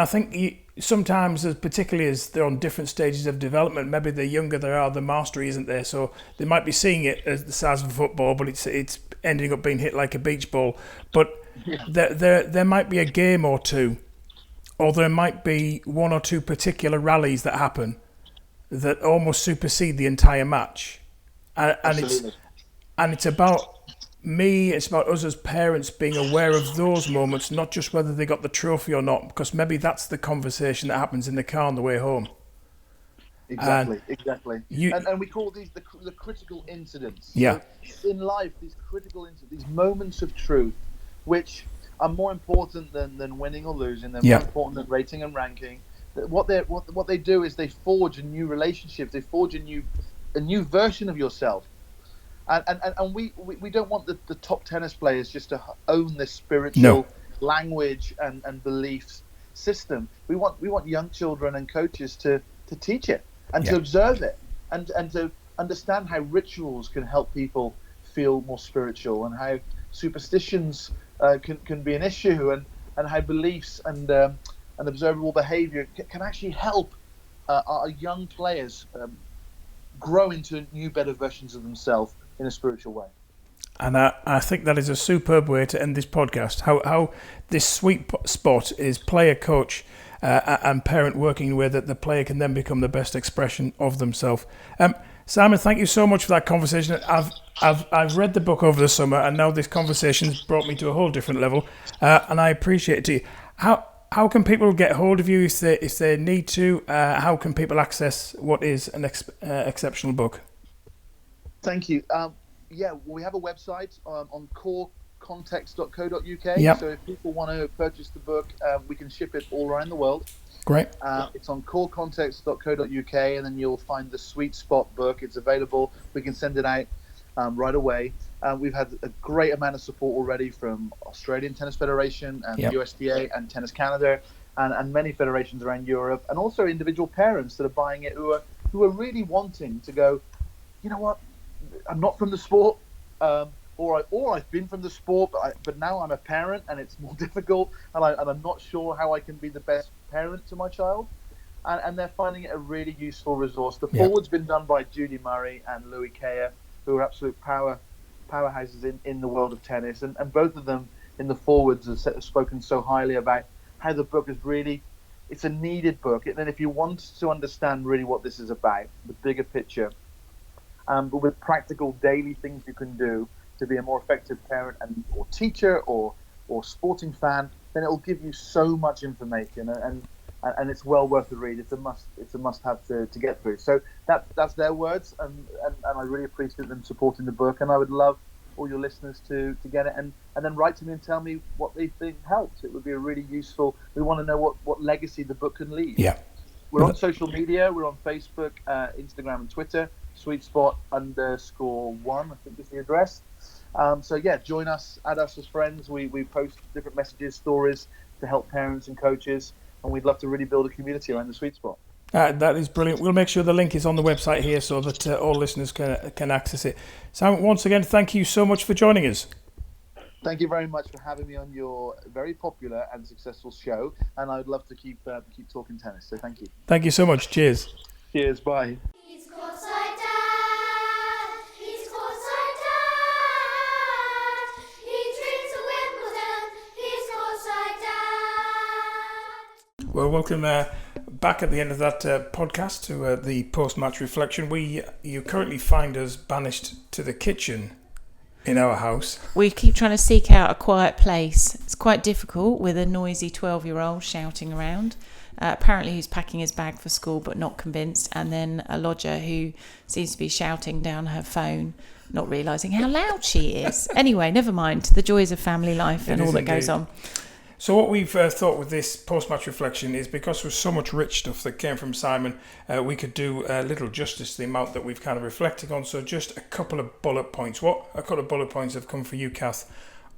I think sometimes, particularly as they're on different stages of development, maybe the younger they are, the mastery isn't there. So they might be seeing it as the size of a football, but it's ending up being hit like a beach ball. But there might be a game or two, or there might be one or two particular rallies that happen that almost supersede the entire match. And it's about me, it's about us as parents being aware of those moments, not just whether they got the trophy or not, because maybe that's the conversation that happens in the car on the way home. Exactly. And we call these the critical incidents. Yeah. So in life, these critical incidents, these moments of truth, which are more important than winning or losing. They're more important than rating and ranking. What they do is they forge a new relationship. They forge a new version of yourself. And we don't want the top tennis players just to own this spiritual language and beliefs system. We want young children and coaches to teach it and to observe it and to understand how rituals can help people feel more spiritual, and how superstitions can be an issue, and how beliefs and observable behavior can actually help our young players grow into new, better versions of themselves in a spiritual way. And I think that is a superb way to end this podcast. How this sweet spot is player, coach, and parent working in a way that the player can then become the best expression of themselves. Simon, thank you so much for that conversation. I've read the book over the summer, and now this conversation's brought me to a whole different level, and I appreciate it. How can people get hold of you if they need to? How can people access what is an exceptional book? Thank you. We have a website on corecontext.co.uk. Yep. So if people want to purchase the book, we can ship it all around the world. Great. It's on corecontext.co.uk, and then you'll find the Sweet Spot book. It's available. We can send it out right away. We've had a great amount of support already from Australian Tennis Federation and USTA and Tennis Canada, and many federations around Europe, and also individual parents that are buying it who are really wanting to go, you know what, I'm not from the sport, or I've been from the sport, but now I'm a parent and it's more difficult, and I'm not sure how I can be the best parent to my child, and they're finding it a really useful resource. The forward's been done by Judy Murray and Louis Kea, who are absolute powerhouses in the world of tennis, and both of them in the forwards have spoken so highly about how the book is really, it's a needed book, and if you want to understand really what this is about, the bigger picture, but with practical daily things you can do to be a more effective parent or teacher or sporting fan, then it will give you so much information, and it's well worth the read. It's a must have to get through. So that's their words, and I really appreciate them supporting the book, and I would love all your listeners to get it and then write to me and tell me what they think helped. It would be a really useful. We want to know what legacy the book can leave. Yeah. We're on social media. We're on Facebook, Instagram, and Twitter. SweetSpot_1, I think is the address. Join us, add us as friends. We post different messages, stories to help parents and coaches, and we'd love to really build a community around the Sweet Spot. That is brilliant. We'll make sure the link is on the website here so that all listeners can access it. Simon, once again, thank you so much for joining us. Thank you very much for having me on your very popular and successful show, and I'd love to keep talking tennis. So thank you. Thank you so much. Cheers. Cheers. Bye. He's courtside dad. He's courtside dad. He dreams of Wimbledon. He's courtside dad. Well, welcome back at the end of that podcast to the post-match reflection. You currently find us banished to the kitchen in our house. We keep trying to seek out a quiet place. It's quite difficult with a noisy 12-year-old shouting around. Apparently he's packing his bag for school but not convinced, and then a lodger who seems to be shouting down her phone, not realising how loud she is. Anyway, never mind. The joys of family life and all that goes on. So what we've thought with this post-match reflection is, because there's so much rich stuff that came from Simon, we could do a little justice to the amount that we've kind of reflected on. So just a couple of bullet points. What a couple of bullet points have come for you, Kath,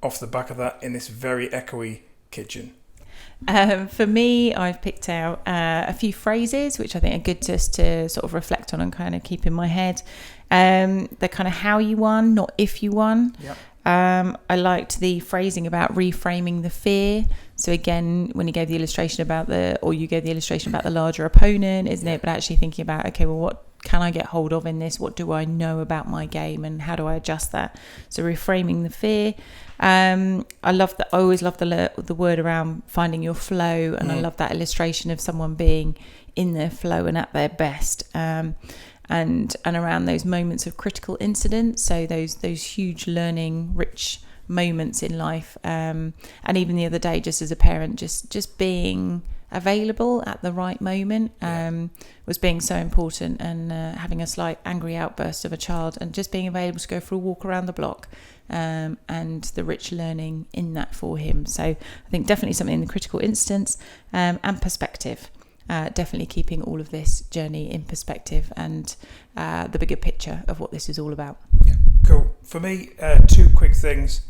off the back of that in this very echoey kitchen? For me, I've picked out a few phrases which I think are good just to sort of reflect on and kind of keep in my head. The kind of how you won, not if you won. Yep. I liked the phrasing about reframing the fear. So again, when you gave the illustration about the larger opponent, isn't it? But actually thinking about, okay, well, what can I get hold of in this? What do I know about my game, and how do I adjust that? So reframing the fear. I always love the word around finding your flow, and I love that illustration of someone being in their flow and at their best. And around those moments of critical incidents, so those huge learning rich moments in life, and even the other day, just as a parent, just being available at the right moment was being so important, and having a slight angry outburst of a child and just being available to go for a walk around the block, and the rich learning in that for him. So I think definitely something in the critical instance, and perspective. Definitely keeping all of this journey in perspective and the bigger picture of what this is all about. Yeah, cool. For me, two quick things.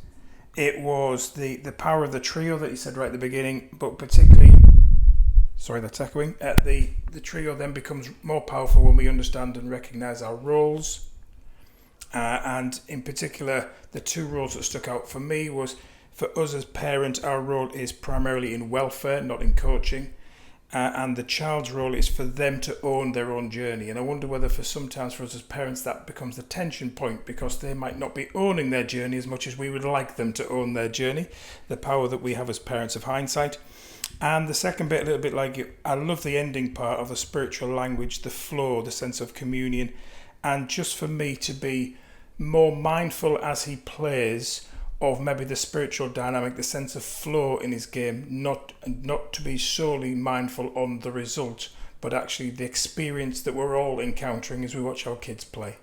It was the power of the trio that you said right at the beginning, but particularly, sorry, that's echoing. The trio then becomes more powerful when we understand and recognise our roles. And in particular, the two roles that stuck out for me was, for us as parents, our role is primarily in welfare, not in coaching. and the child's role is for them to own their own journey. And I wonder whether sometimes for us as parents that becomes the tension point, because they might not be owning their journey as much as we would like them to own their journey, the power that we have as parents of hindsight. And the second bit, a little bit like you, I love the ending part of the spiritual language, the flow, the sense of communion, and just for me to be more mindful as he plays of maybe the spiritual dynamic, the sense of flow in his game, not to be solely mindful on the result, but actually the experience that we're all encountering as we watch our kids play.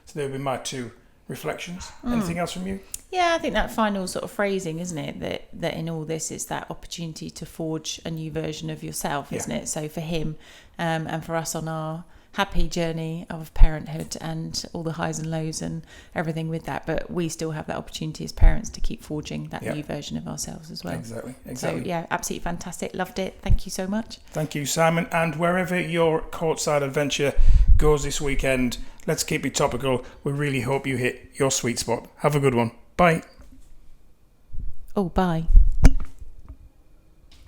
So there would be my two reflections. Anything else from you? Yeah, I think that final sort of phrasing, isn't it? That in all this, it's that opportunity to forge a new version of yourself, isn't it? So for him and for us on our happy journey of parenthood and all the highs and lows and everything with that, but we still have that opportunity as parents to keep forging that new version of ourselves as well. Exactly. So yeah, absolutely fantastic. Loved it. Thank you so much. Thank you, Simon. And wherever your courtside adventure goes this weekend, let's keep it topical. We really hope you hit your sweet spot. Have a good one. Bye. Oh, bye.